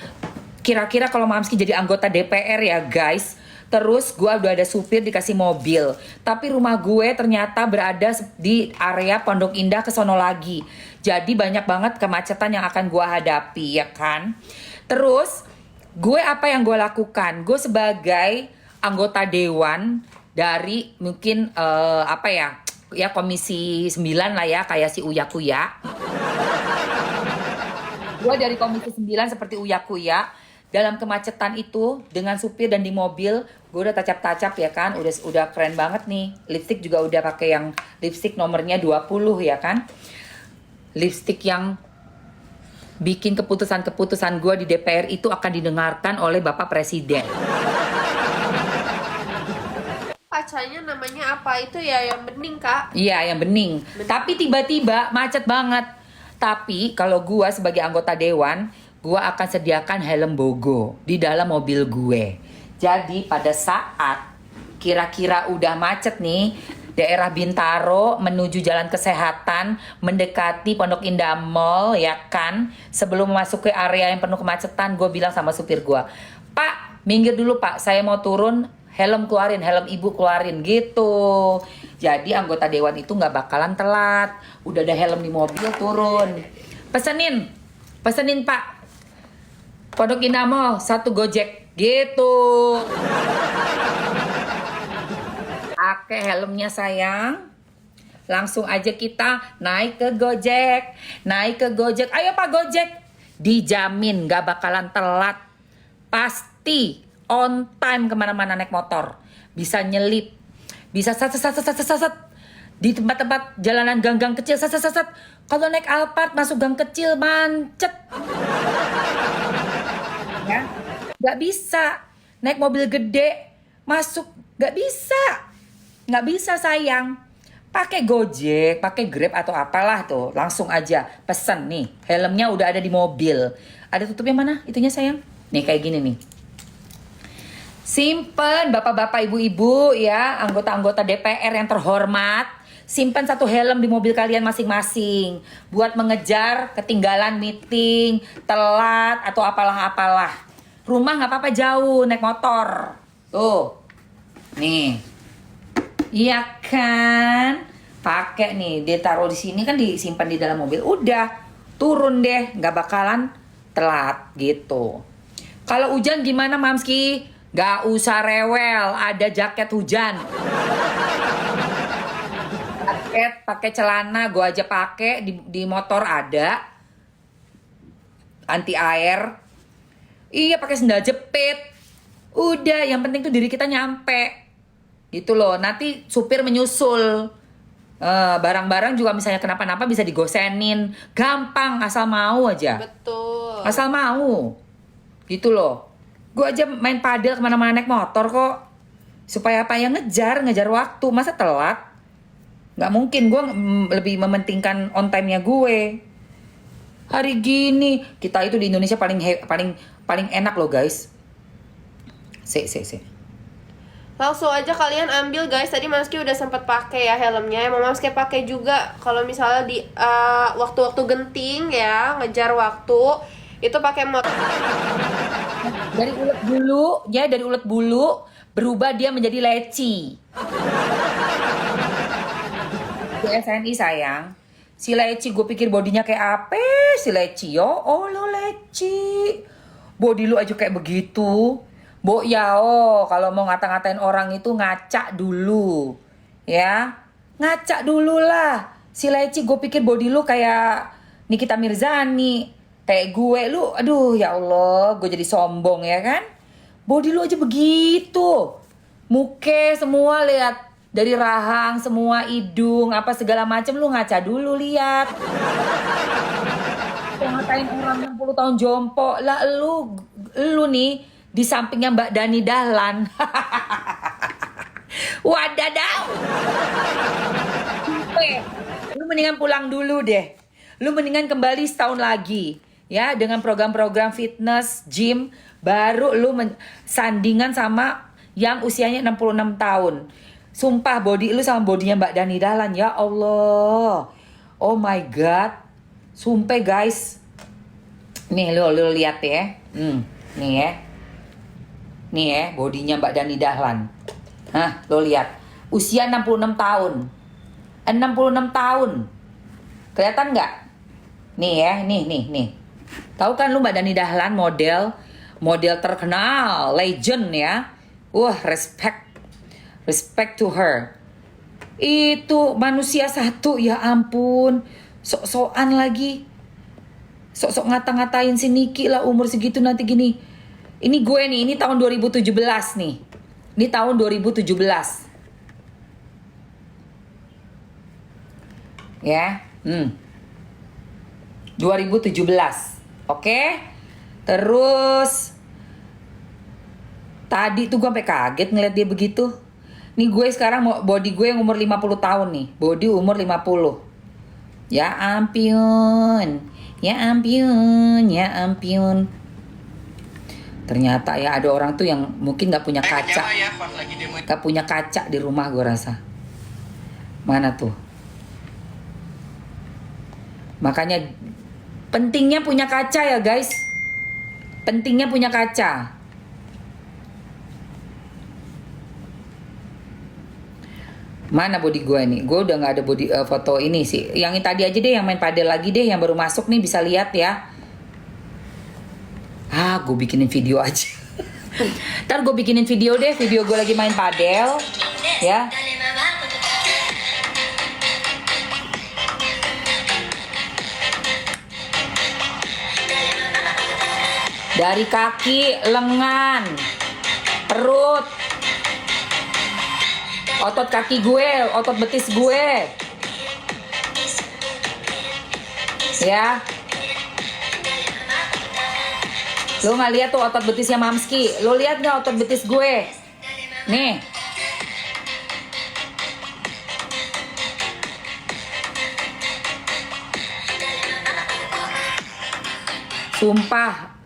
Kira-kira kalau Mamski jadi anggota DPR ya guys, terus gue udah ada supir dikasih mobil, tapi rumah gue ternyata berada di area Pondok Indah kesono lagi, jadi banyak banget kemacetan yang akan gue hadapi ya kan. Terus gue apa yang gue lakukan? Gue sebagai anggota dewan dari mungkin ya komisi 9 lah ya, kayak si Uya Kuya. Gue dari komisi 9 seperti Uya Kuya. Dalam kemacetan itu dengan supir dan di mobil, gue udah tacap-tacap ya kan, udah keren banget nih. Lipstick juga udah pakai yang lipstick nomornya 20 ya kan. Lipstick yang bikin keputusan-keputusan gue di DPR itu akan didengarkan oleh Bapak Presiden. Kacanya namanya apa itu ya, yang bening kak? Iya, yang bening. Tapi tiba-tiba macet banget. Tapi kalau gue sebagai anggota dewan, gue akan sediakan helm Bogo di dalam mobil gue. Jadi pada saat kira-kira udah macet nih, daerah Bintaro menuju Jalan Kesehatan, mendekati Pondok Indah Mall ya kan, sebelum masuk ke area yang penuh kemacetan, gue bilang sama supir gue, Pak, minggir dulu Pak, saya mau turun, helm keluarin, helm ibu keluarin gitu. Jadi anggota dewan itu nggak bakalan telat, udah ada helm di mobil, turun. Pesenin Pak, Pondok Indah Mall 1 Gojek gitu. Pakai helmnya sayang. Langsung aja kita naik ke Gojek. Ayo Pak Gojek. Dijamin gak bakalan telat. Pasti on time kemana-mana naik motor. Bisa nyelip. Bisa sat. Di tempat-tempat jalanan gang-gang kecil sat. Kalau naik Alphard masuk gang kecil mancet. Ya, nggak bisa naik mobil gede masuk, nggak bisa sayang. Pakai Gojek, pakai Grab atau apalah tuh, langsung aja pesen nih, helmnya udah ada di mobil. Ada tutupnya mana itunya sayang? Nih kayak gini nih. Simpen bapak-bapak, ibu-ibu ya, anggota-anggota DPR yang terhormat, simpan 1 helm di mobil kalian masing-masing buat mengejar ketinggalan meeting, telat atau apalah. Rumah nggak apa-apa jauh, naik motor. Tuh. Nih. Iya kan? Pakai nih, ditaruh di sini kan, disimpan di dalam mobil. Udah, turun deh, nggak bakalan telat gitu. Kalau hujan gimana Mamski? Nggak usah rewel, ada jaket hujan. Pakai celana, gue aja pakai di motor ada anti air. Iya, pakai sendal jepit. Udah, yang penting tuh diri kita nyampe gitu loh. Nanti supir menyusul. Barang-barang juga misalnya kenapa-napa bisa digosenin, gampang, asal mau aja. Betul. Asal mau gitu loh. Gue aja main padel kemana-mana naik motor kok. Supaya apa, yang ngejar waktu. Masa telat? Nggak mungkin, gue lebih mementingkan on time-nya gue. Hari gini kita itu di Indonesia paling enak loh guys. Langsung aja kalian ambil guys. Tadi Mamski udah sempat pakai ya helmnya. Mau Mamski pakai juga kalau misalnya di waktu-waktu genting ya, ngejar waktu, itu pakai motor. Dari ulet bulu berubah dia menjadi leci. Di SNI sayang, si leci gue pikir bodinya kayak apa si leci, lo leci, body lu aja kayak begitu, Bo Yao, kalau mau ngata-ngatain orang itu ngaca dulu. Ya. Ngaca dulu lah. Si Leci gue pikir body lu kayak Nikita Mirzani. Kayak gue lu, aduh ya Allah, gue jadi sombong ya kan. Body lu aja begitu. Muke semua lihat. Dari rahang, semua hidung, apa segala macam lu ngaca dulu lihat. Ngatain orang 60 tahun jompo. Lah lu nih di sampingnya Mbak Dani Dahlan. Wadadaw. Lu mendingan pulang dulu deh. Lu mendingan kembali setahun lagi. Ya, dengan program-program fitness, gym. Baru lu sandingan sama yang usianya 66 tahun. Sumpah body lu sama bodinya Mbak Dani Dahlan. Ya Allah. Oh my God. Sumpah guys. Nih lu lihat ya. Nih ya. Nih ya bodinya Mbak Dani Dahlan. Hah, lo lihat. Usia 66 tahun. 66 tahun. Kelihatan nggak? Nih ya, nih. Tahu kan lu Mbak Dani Dahlan model terkenal, legend ya. Wah, respect to her. Itu manusia satu, ya ampun. Sok-sokan lagi. Sok-sok ngata-ngatain si Niki lah umur segitu nanti gini. Ini gue nih, ini tahun 2017 nih. Ini tahun 2017. Ya. 2017. Oke? Terus tadi tuh gue sampai kaget ngeliat dia begitu. Nih gue sekarang body gue yang umur 50 tahun nih. Body umur 50. Ya ampun. Ternyata ya ada orang tuh yang mungkin gak punya kaca. Gak punya kaca di rumah gue rasa. Mana tuh? Makanya pentingnya punya kaca ya guys. Pentingnya punya kaca. Mana body gue nih? Gue udah gak ada body foto ini sih. Yang tadi aja deh, yang main padel lagi deh, yang baru masuk nih bisa lihat ya. Gue bikinin video aja. Ntar gue bikinin video deh, video gue lagi main padel, ya. Dari kaki, lengan, perut. Otot kaki gue, otot betis gue. Ya. Lo gak lihat tuh otot betisnya Mamski? Lo lihat gak otot betis gue? Nih. Sumpah,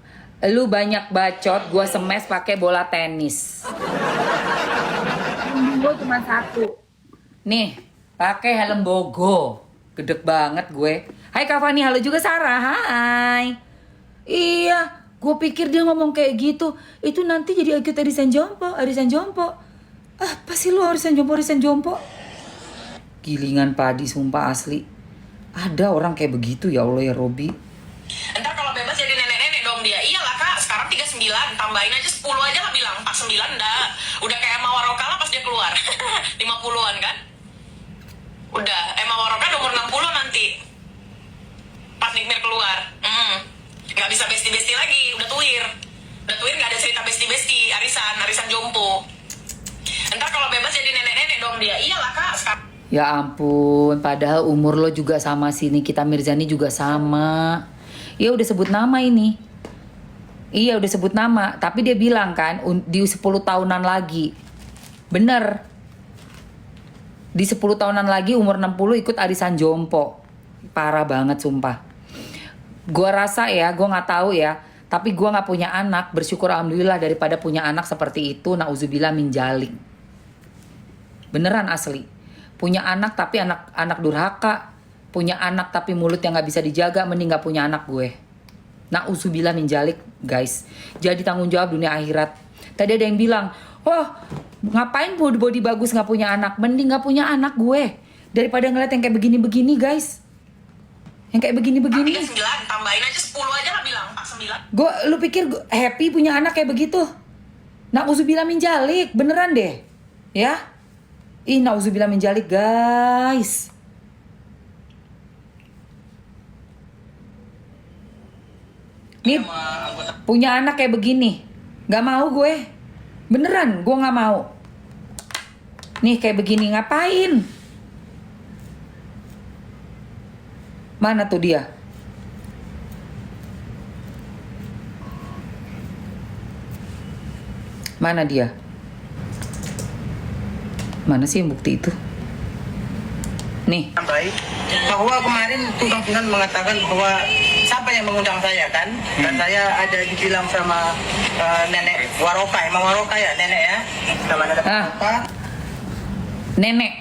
lu banyak bacot, gue semes pakai bola tenis. Gue cuma satu. Nih, pakai helm bogo. Gedek banget gue. Hai Kak Fani, halo juga Sarah. Hai. Iya, gue pikir dia ngomong kayak gitu. Itu nanti jadi ikut arisan jompo. Apa sih lu arisan jompo? Gilingan padi sumpah asli. Ada orang kayak begitu ya Allah ya Robi. Ntar kalau bebas jadi nenek-nenek dong dia. Iyalah Kak, sekarang 39, tambahin aja 10 aja lah bilang. 49 enggak. Udah kayak Emma Waroka lah pas dia keluar. 50-an kan? Udah, Emma Waroka umur 60 nanti. Pas Nikmir keluar. Gak bisa besti-besti lagi, udah tuir gak ada cerita besti-besti, arisan jompo. Ntar kalau bebas jadi nenek-nenek dong dia. Iyalah Kak, sekarang. Ya ampun, padahal umur lo juga sama si Nikita Mirzani juga sama. Ya udah sebut nama ini. Iya udah sebut nama, tapi dia bilang kan di 10 tahunan lagi. Bener. Di 10 tahunan lagi umur 60 ikut arisan jompo. Parah banget sumpah. Gua rasa ya, gua nggak tahu ya, tapi gua nggak punya anak, bersyukur alhamdulillah daripada punya anak seperti itu. Nauzubillah min jalik. Beneran asli. Punya anak tapi anak durhaka, punya anak tapi mulut yang nggak bisa dijaga, mending nggak punya anak gue. Nauzubillah min jalik, guys. Jadi tanggung jawab dunia akhirat. Tadi ada yang bilang, ngapain body bagus nggak punya anak? Mending nggak punya anak gue daripada ngeliat yang kayak begini-begini, guys. Yang kayak begini-begini. 39, tambahin aja 10 aja lah bilang. 49. Lu pikir happy punya anak kayak begitu? Nauzubillah min jalik, beneran deh. Ya. Ih, nauzubillah min jalik, guys. Nih, punya anak kayak begini. Gak mau gue. Beneran, gue gak mau. Nih, kayak begini, ngapain? Mana tuh dia? Mana dia? Mana sih yang bukti itu? Nih. Baik, bahwa kemarin tukang Sunan mengatakan bahwa siapa yang mengundang saya kan, dan saya ada dibilang sama nenek Waroka, emang Waroka ya nenek ya, sama nenek Waroka Nenek.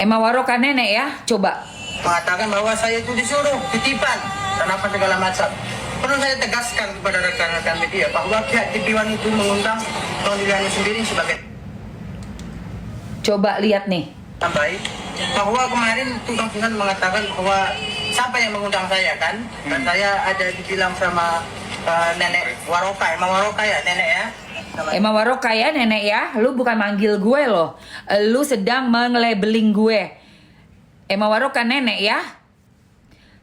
Emang Waroka nenek ya? Coba. mengatakan bahwa saya itu disuruh titipan dan apa segala macam. Perlu saya tegaskan kepada rekan-rekan media bahwa pihak TV1 itu mengundang Bang Diliani sendiri sebagai Coba lihat nih. baik, bahwa kemarin tukang Sunan mengatakan bahwa siapa yang mengundang saya kan, dan saya ada dibilang sama nenek Waroka, emang Waroka ya nenek ya. Emang Waroka ya nenek ya? Lu bukan manggil gue loh. Lu sedang mengelabeling gue. Emang Waroka nenek ya?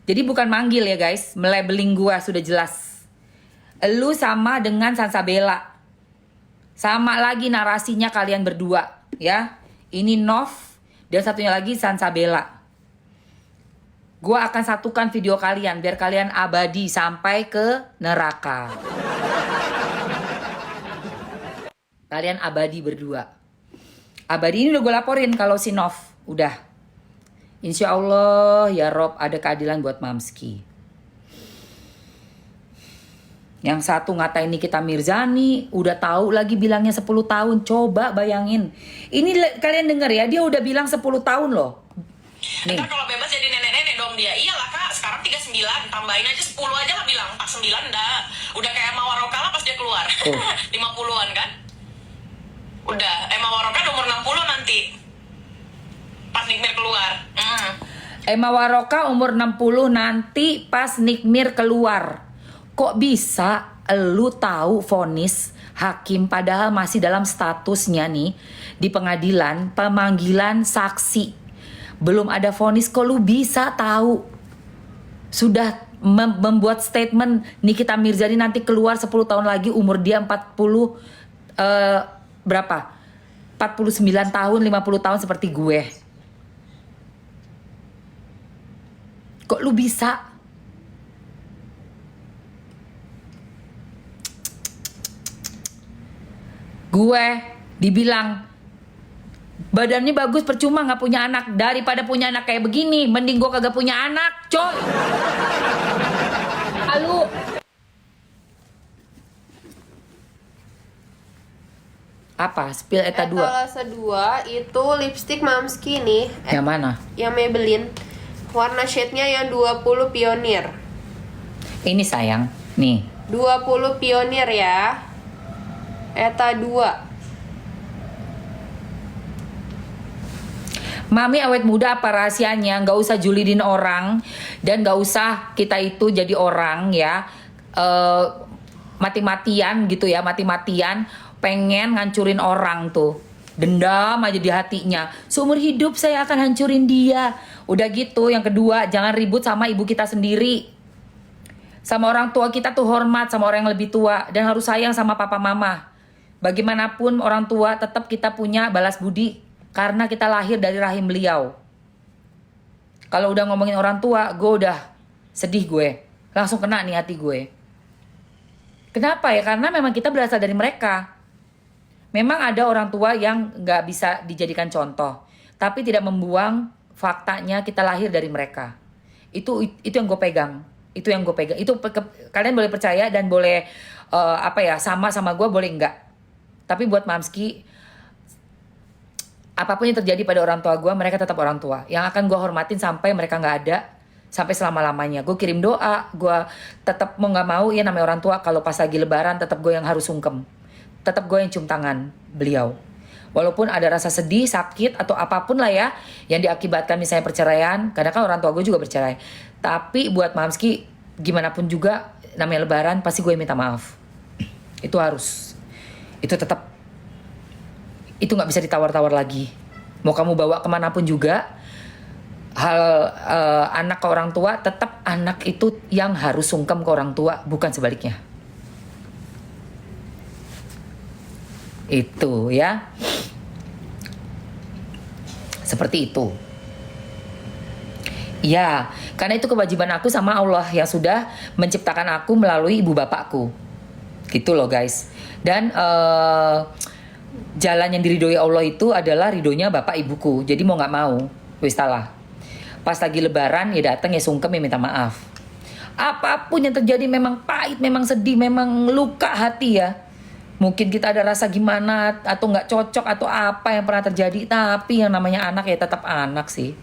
Jadi bukan manggil ya guys. Melabeling gue sudah jelas. Lu sama dengan Sansabella. Sama lagi narasinya kalian berdua ya. Ini Nov dan satunya lagi Sansabella. Gue akan satukan video kalian biar kalian abadi sampai ke neraka. Kalian abadi berdua. Abadi ini udah gue laporin kalau si Nov. Udah. Insya Allah ya Rob ada keadilan buat Mamski. Yang satu ngatain Nikita Mirzani. Udah tahu lagi bilangnya 10 tahun. Coba bayangin. Ini kalian denger ya. Dia udah bilang 10 tahun loh. Nih. Ntar kalau bebas jadi nenek-nenek dong dia. Iyalah kak, sekarang 39, tambahin aja 10 aja lah bilang. 49 enggak. Udah kayak Emma Waroka lah pas dia keluar. 50-an kan? Udah, Emma Waroka umur 60 nanti. Pas Nikmir keluar. Emma Waroka umur 60 nanti pas Nikmir keluar. Kok bisa lu tahu vonis hakim padahal masih dalam statusnya nih di pengadilan pemanggilan saksi. Belum ada vonis kok lu bisa tahu. Sudah membuat statement Nikita Mirzani nanti keluar 10 tahun lagi umur dia 40 berapa? 49 tahun, 50 tahun seperti gue. Kok lu bisa? Gue dibilang badannya bagus percuma gak punya anak. Daripada punya anak kayak begini mending gue kagak punya anak coy. Lalu apa? Spill eta 2. Etalase 2 itu lipstick Mamski nih. Yang mana? Yang Maybelline. Warna shade-nya yang 20 Pioneer. Ini sayang. Nih. 20 Pioneer ya. Eta 2. Mami awet muda apa rahasianya? Gak usah julidin orang. Dan gak usah kita itu jadi orang ya. Mati-matian gitu ya. Mati-matian pengen ngancurin orang tuh. Dendam aja di hatinya. Seumur hidup saya akan hancurin dia. Udah gitu. Yang kedua, jangan ribut sama ibu kita sendiri. Sama orang tua kita tuh hormat sama orang yang lebih tua. Dan harus sayang sama papa mama. Bagaimanapun orang tua tetap kita punya balas budi. Karena kita lahir dari rahim beliau. Kalau udah ngomongin orang tua, gue udah sedih gue. Langsung kena nih hati gue. Kenapa ya? Karena memang kita berasal dari mereka. Memang ada orang tua yang gak bisa dijadikan contoh. Tapi tidak membuang faktanya kita lahir dari mereka. Itu yang gue pegang. Itu yang gue pegang. Itu kalian boleh percaya dan boleh sama gue boleh enggak. Tapi buat Mamski, apapun yang terjadi pada orang tua gue, mereka tetap orang tua. Yang akan gue hormatin sampai mereka gak ada. Sampai selama-lamanya. Gue kirim doa. Gue tetap mau gak mau, ya namanya orang tua. Kalau pas lagi lebaran, tetap gue yang harus sungkem. Tetap gue yang cium tangan beliau. Walaupun ada rasa sedih, sakit, atau apapun lah ya. Yang diakibatkan misalnya perceraian. Karena kan orang tua gue juga bercerai. Tapi buat Mamski, gimana pun juga, namanya lebaran, pasti gue minta maaf. Itu harus. itu tetap, itu nggak bisa ditawar-tawar lagi. Mau kamu bawa kemanapun juga, anak ke orang tua, tetap anak itu yang harus sungkem ke orang tua, bukan sebaliknya. Itu ya, seperti itu. Ya, karena itu kewajiban aku sama Allah yang sudah menciptakan aku melalui ibu bapakku. Gitu loh guys. Dan jalan yang diridhoi Allah itu adalah ridhonya bapak ibuku. Jadi mau gak mau, wis salah. Pas lagi lebaran ya datang ya sungkem ya minta maaf. Apapun yang terjadi memang pahit, memang sedih, memang luka hati ya. Mungkin kita ada rasa gimana atau gak cocok atau apa yang pernah terjadi. Tapi yang namanya anak ya tetap anak sih.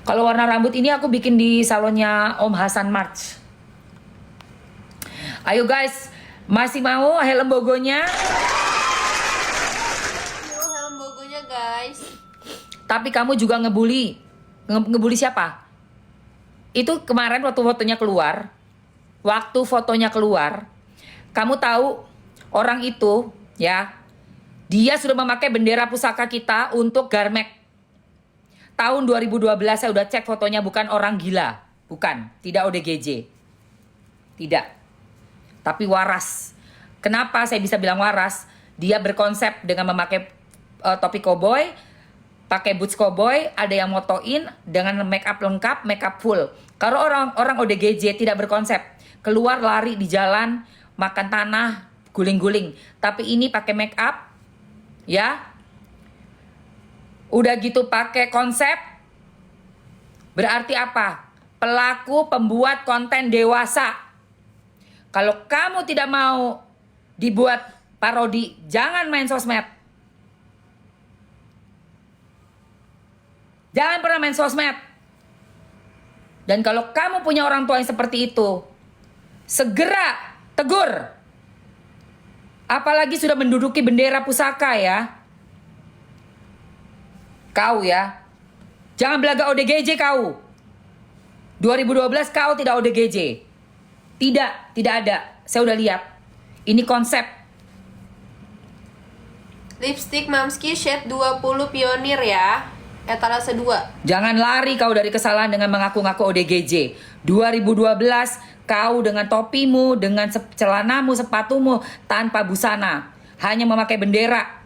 Kalau warna rambut ini aku bikin di salonnya Om Hasan March. Ayo guys, masih mau helm bogonya? Helm bogonya guys. Tapi kamu juga ngebully. Ngebully siapa? Itu kemarin waktu fotonya keluar. Waktu fotonya keluar, kamu tahu orang itu ya, dia sudah memakai bendera pusaka kita untuk Garmek. Tahun 2012 saya udah cek fotonya, bukan orang gila. Bukan, tidak ODGJ. Tidak. Tapi waras. Kenapa saya bisa bilang waras? Dia berkonsep dengan memakai topi koboi, pakai boots koboi, ada yang motoin dengan make up lengkap, make up full. Kalau orang ODGJ tidak berkonsep, keluar lari di jalan, makan tanah, guling-guling. Tapi ini pakai make up, ya. Udah gitu pakai konsep, berarti apa? Pelaku pembuat konten dewasa. Kalau kamu tidak mau dibuat parodi, jangan main sosmed. Jangan pernah main sosmed. Dan kalau kamu punya orang tua yang seperti itu, segera tegur. Apalagi sudah menduduki bendera pusaka ya. Kau ya, jangan belaga ODGJ kau. 2012 kau tidak ODGJ. Tidak ada. Saya udah lihat. Ini konsep. Lipstick Mamski shade 20 pionir ya. Etalase 2. Jangan lari kau dari kesalahan dengan mengaku-ngaku ODGJ. 2012 kau dengan topimu, dengan celanamu, sepatumu tanpa busana, hanya memakai bendera.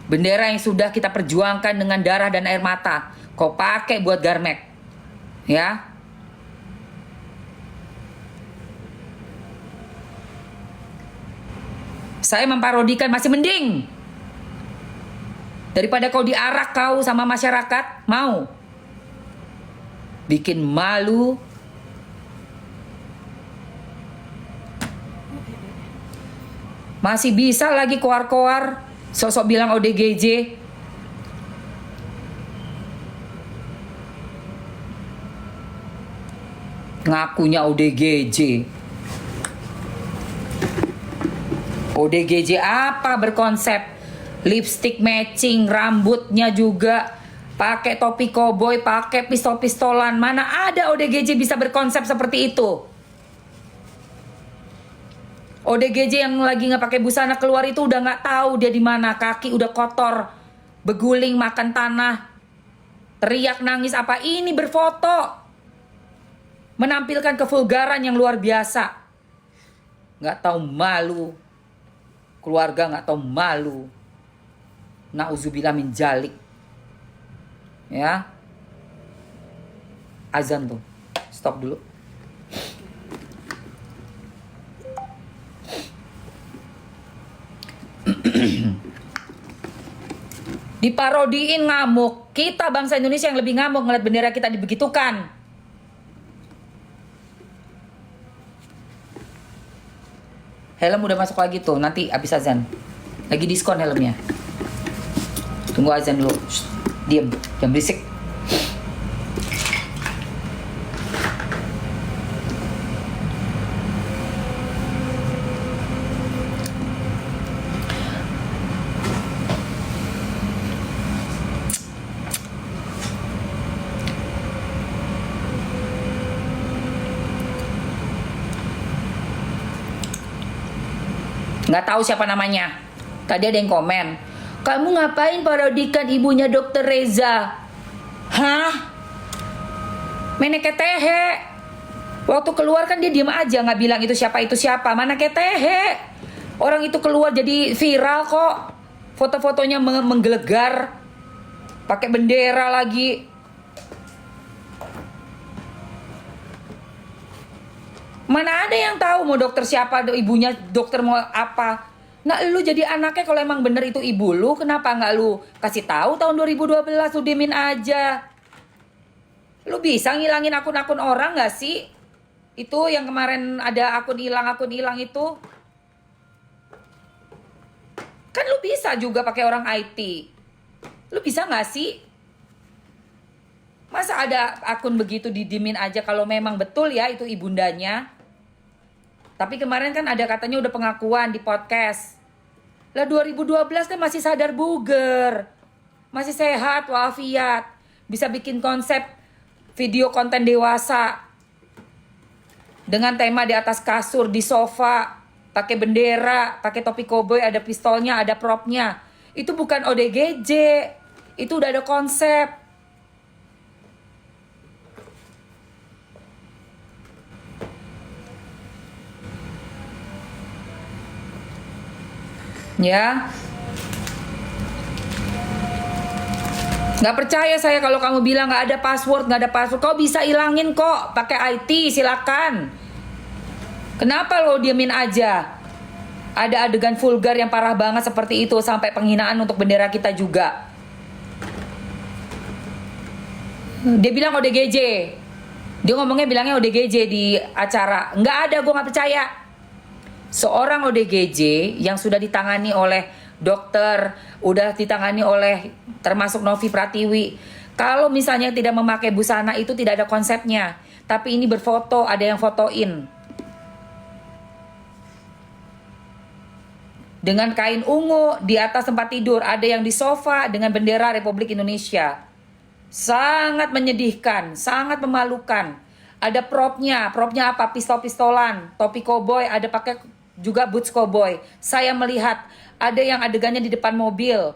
Bendera yang sudah kita perjuangkan dengan darah dan air mata, kau pakai buat Garmek. Ya. Saya memparodikan masih mending. Daripada kau diarak kau sama masyarakat, mau. Bikin malu. Masih bisa lagi koar-koar. Sosok bilang ODGJ. Ngakunya ODGJ. ODGJ apa berkonsep? Lipstick matching, rambutnya juga pakai topi koboi, pakai pistol-pistolan. Mana ada ODGJ bisa berkonsep seperti itu? ODGJ yang lagi nggak pakai busana keluar itu udah nggak tahu dia di mana, kaki udah kotor, beguling makan tanah, teriak nangis apa ini berfoto, menampilkan kevulgaran yang luar biasa, nggak tahu malu, keluarga nggak tahu malu, nauzubillah min dzalik, ya, azan tuh, stop dulu. Diparodiin ngamuk. Kita bangsa Indonesia yang lebih ngamuk ngeliat bendera kita dibegitukan. Helm udah masuk lagi tuh, nanti habis azan. Lagi diskon helmnya. Tunggu azan dulu. Shh, diem, jangan berisik. Nggak tahu siapa namanya. Tadi ada yang komen, kamu ngapain parodikan ibunya Dokter Reza? Hah? Meneketehe. Waktu keluar kan dia diem aja, nggak bilang itu siapa. Mana ketehe. Orang itu keluar jadi viral kok. Foto-fotonya menggelegar. Pakai bendera lagi. Mana ada yang tahu mau dokter siapa, ibunya dokter mau apa. Nah lu jadi anaknya kalau emang bener itu ibu lu, kenapa nggak lu kasih tahu tahun 2012, lu diemin aja. Lu bisa ngilangin akun-akun orang nggak sih? Itu yang kemarin ada akun hilang itu. Kan lu bisa juga pakai orang IT. Lu bisa nggak sih? Masa ada akun begitu didiemin aja kalau memang betul ya itu ibundanya? Tapi kemarin kan ada katanya udah pengakuan di podcast. Lah 2012 kan masih sadar buger. Masih sehat walafiat. Bisa bikin konsep video konten dewasa. Dengan tema di atas kasur, di sofa. Pakai bendera, pakai topi koboi, ada pistolnya, ada propnya. Itu bukan ODGJ. Itu udah ada konsep. Ya, nggak percaya saya kalau kamu bilang nggak ada password. Kau bisa ilangin kok pakai IT, silakan. Kenapa lo diemin aja? Ada adegan vulgar yang parah banget seperti itu sampai penghinaan untuk bendera kita juga. Dia bilang ODGJ. Dia ngomongnya bilangnya ODGJ di acara. Nggak ada, gue nggak percaya. Seorang ODGJ yang sudah ditangani oleh dokter, udah ditangani oleh termasuk Novi Pratiwi. Kalau misalnya tidak memakai busana itu tidak ada konsepnya. Tapi ini berfoto, ada yang fotoin. Dengan kain ungu di atas tempat tidur, ada yang di sofa dengan bendera Republik Indonesia. Sangat menyedihkan, sangat memalukan. Ada propnya apa? Pistol-pistolan, topi koboi, ada pakai juga boots koboi. Saya melihat ada yang adegannya di depan mobil.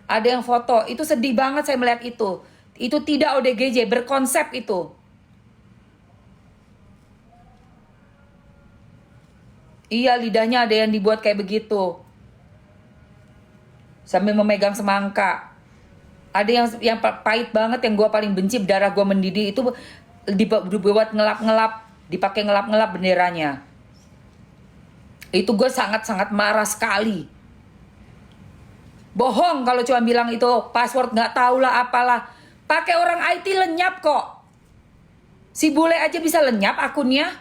Ada yang foto. Itu sedih banget saya melihat itu. Itu tidak ODGJ, berkonsep itu. Iya, lidahnya ada yang dibuat kayak begitu. Sambil memegang semangka. Ada yang pahit banget, yang gue paling benci, darah gue mendidih. Itu dibuat ngelap-ngelap, dipakai ngelap-ngelap benderanya. Itu gue sangat-sangat marah sekali. Bohong kalau cuma bilang itu password, nggak tahu lah apalah. Pakai orang IT lenyap kok. Si bule aja bisa lenyap akunnya.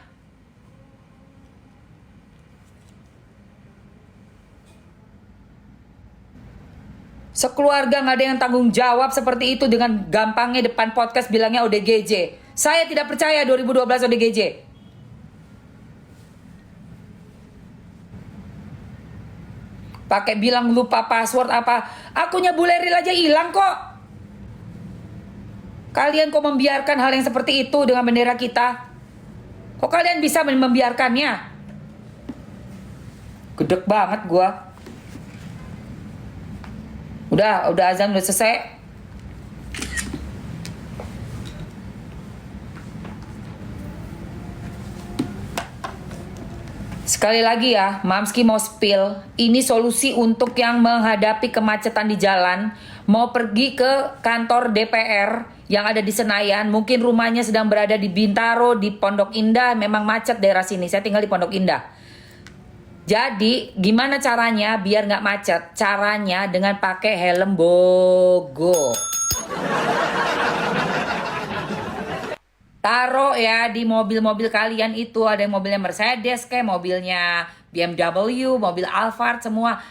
Sekeluarga nggak ada yang tanggung jawab seperti itu dengan gampangnya depan podcast bilangnya ODGJ. Saya tidak percaya 2012 ODGJ. Pakai bilang lupa password apa. Akunnya Bule Ril aja hilang kok. Kalian kok membiarkan hal yang seperti itu dengan bendera kita? Kok kalian bisa membiarkannya? Gedek banget gua. Udah azan udah selesai. Sekali lagi ya, Mamski mau spill. Ini solusi untuk yang menghadapi kemacetan di jalan. Mau pergi ke kantor DPR yang ada di Senayan. Mungkin rumahnya sedang berada di Bintaro, di Pondok Indah. Memang macet daerah sini. Saya tinggal di Pondok Indah. Jadi, gimana caranya biar nggak macet? Caranya dengan pakai helm bogo. Taruh ya di mobil-mobil kalian itu. Ada yang mobilnya Mercedes kayak mobilnya BMW, mobil Alphard semua.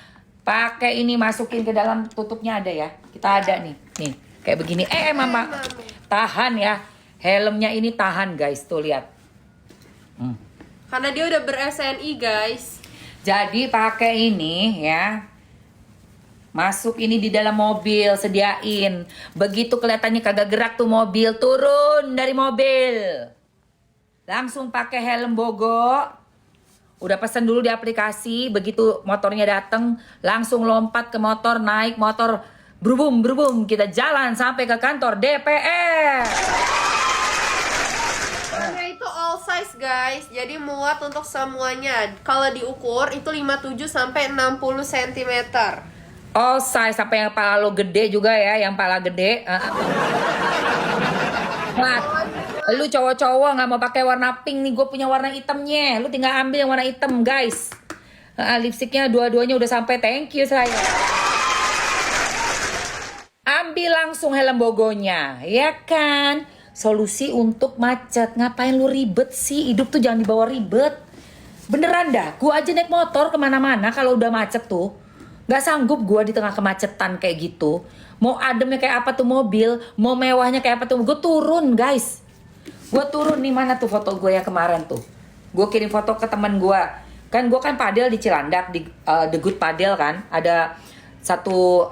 Pakai ini, masukin ke dalam, tutupnya ada ya. Kita ada nih. Nih, kayak begini. Mama. Tahan ya. Helmnya ini tahan guys, tuh lihat. Karena dia udah ber-SNI guys. Jadi pakai ini ya. Masuk ini di dalam mobil, sediain. Begitu kelihatannya kagak gerak tuh mobil, turun dari mobil. Langsung pakai helm bogo. Udah pesan dulu di aplikasi, begitu motornya dateng, langsung lompat ke motor, naik motor, berubum, kita jalan sampai ke kantor DPR. Motornya itu all size guys, jadi muat untuk semuanya. Kalau diukur itu 57 sampai 60 cm. All size, sampai yang pala lo gede juga ya, yang pala gede. Mat, lu cowok-cowok nggak mau pakai warna pink nih, gue punya warna hitamnya. Lu tinggal ambil yang warna hitam guys. Lipstiknya dua-duanya udah sampai, thank you saya. Ambil langsung helm bogonya, ya kan? Solusi untuk macet. Ngapain lu ribet sih? Hidup tuh jangan dibawa ribet. Beneran dah, gua aja naik motor kemana-mana kalau udah macet tuh. Gak sanggup gua di tengah kemacetan kayak gitu. Mau ademnya kayak apa tuh mobil, mau mewahnya kayak apa tuh, gue turun guys. Gue turun nih, mana tuh foto gue ya kemarin tuh. Gue kirim foto ke teman gue. Kan gue kan padel di Cilandak, di The Good Padel kan. Ada satu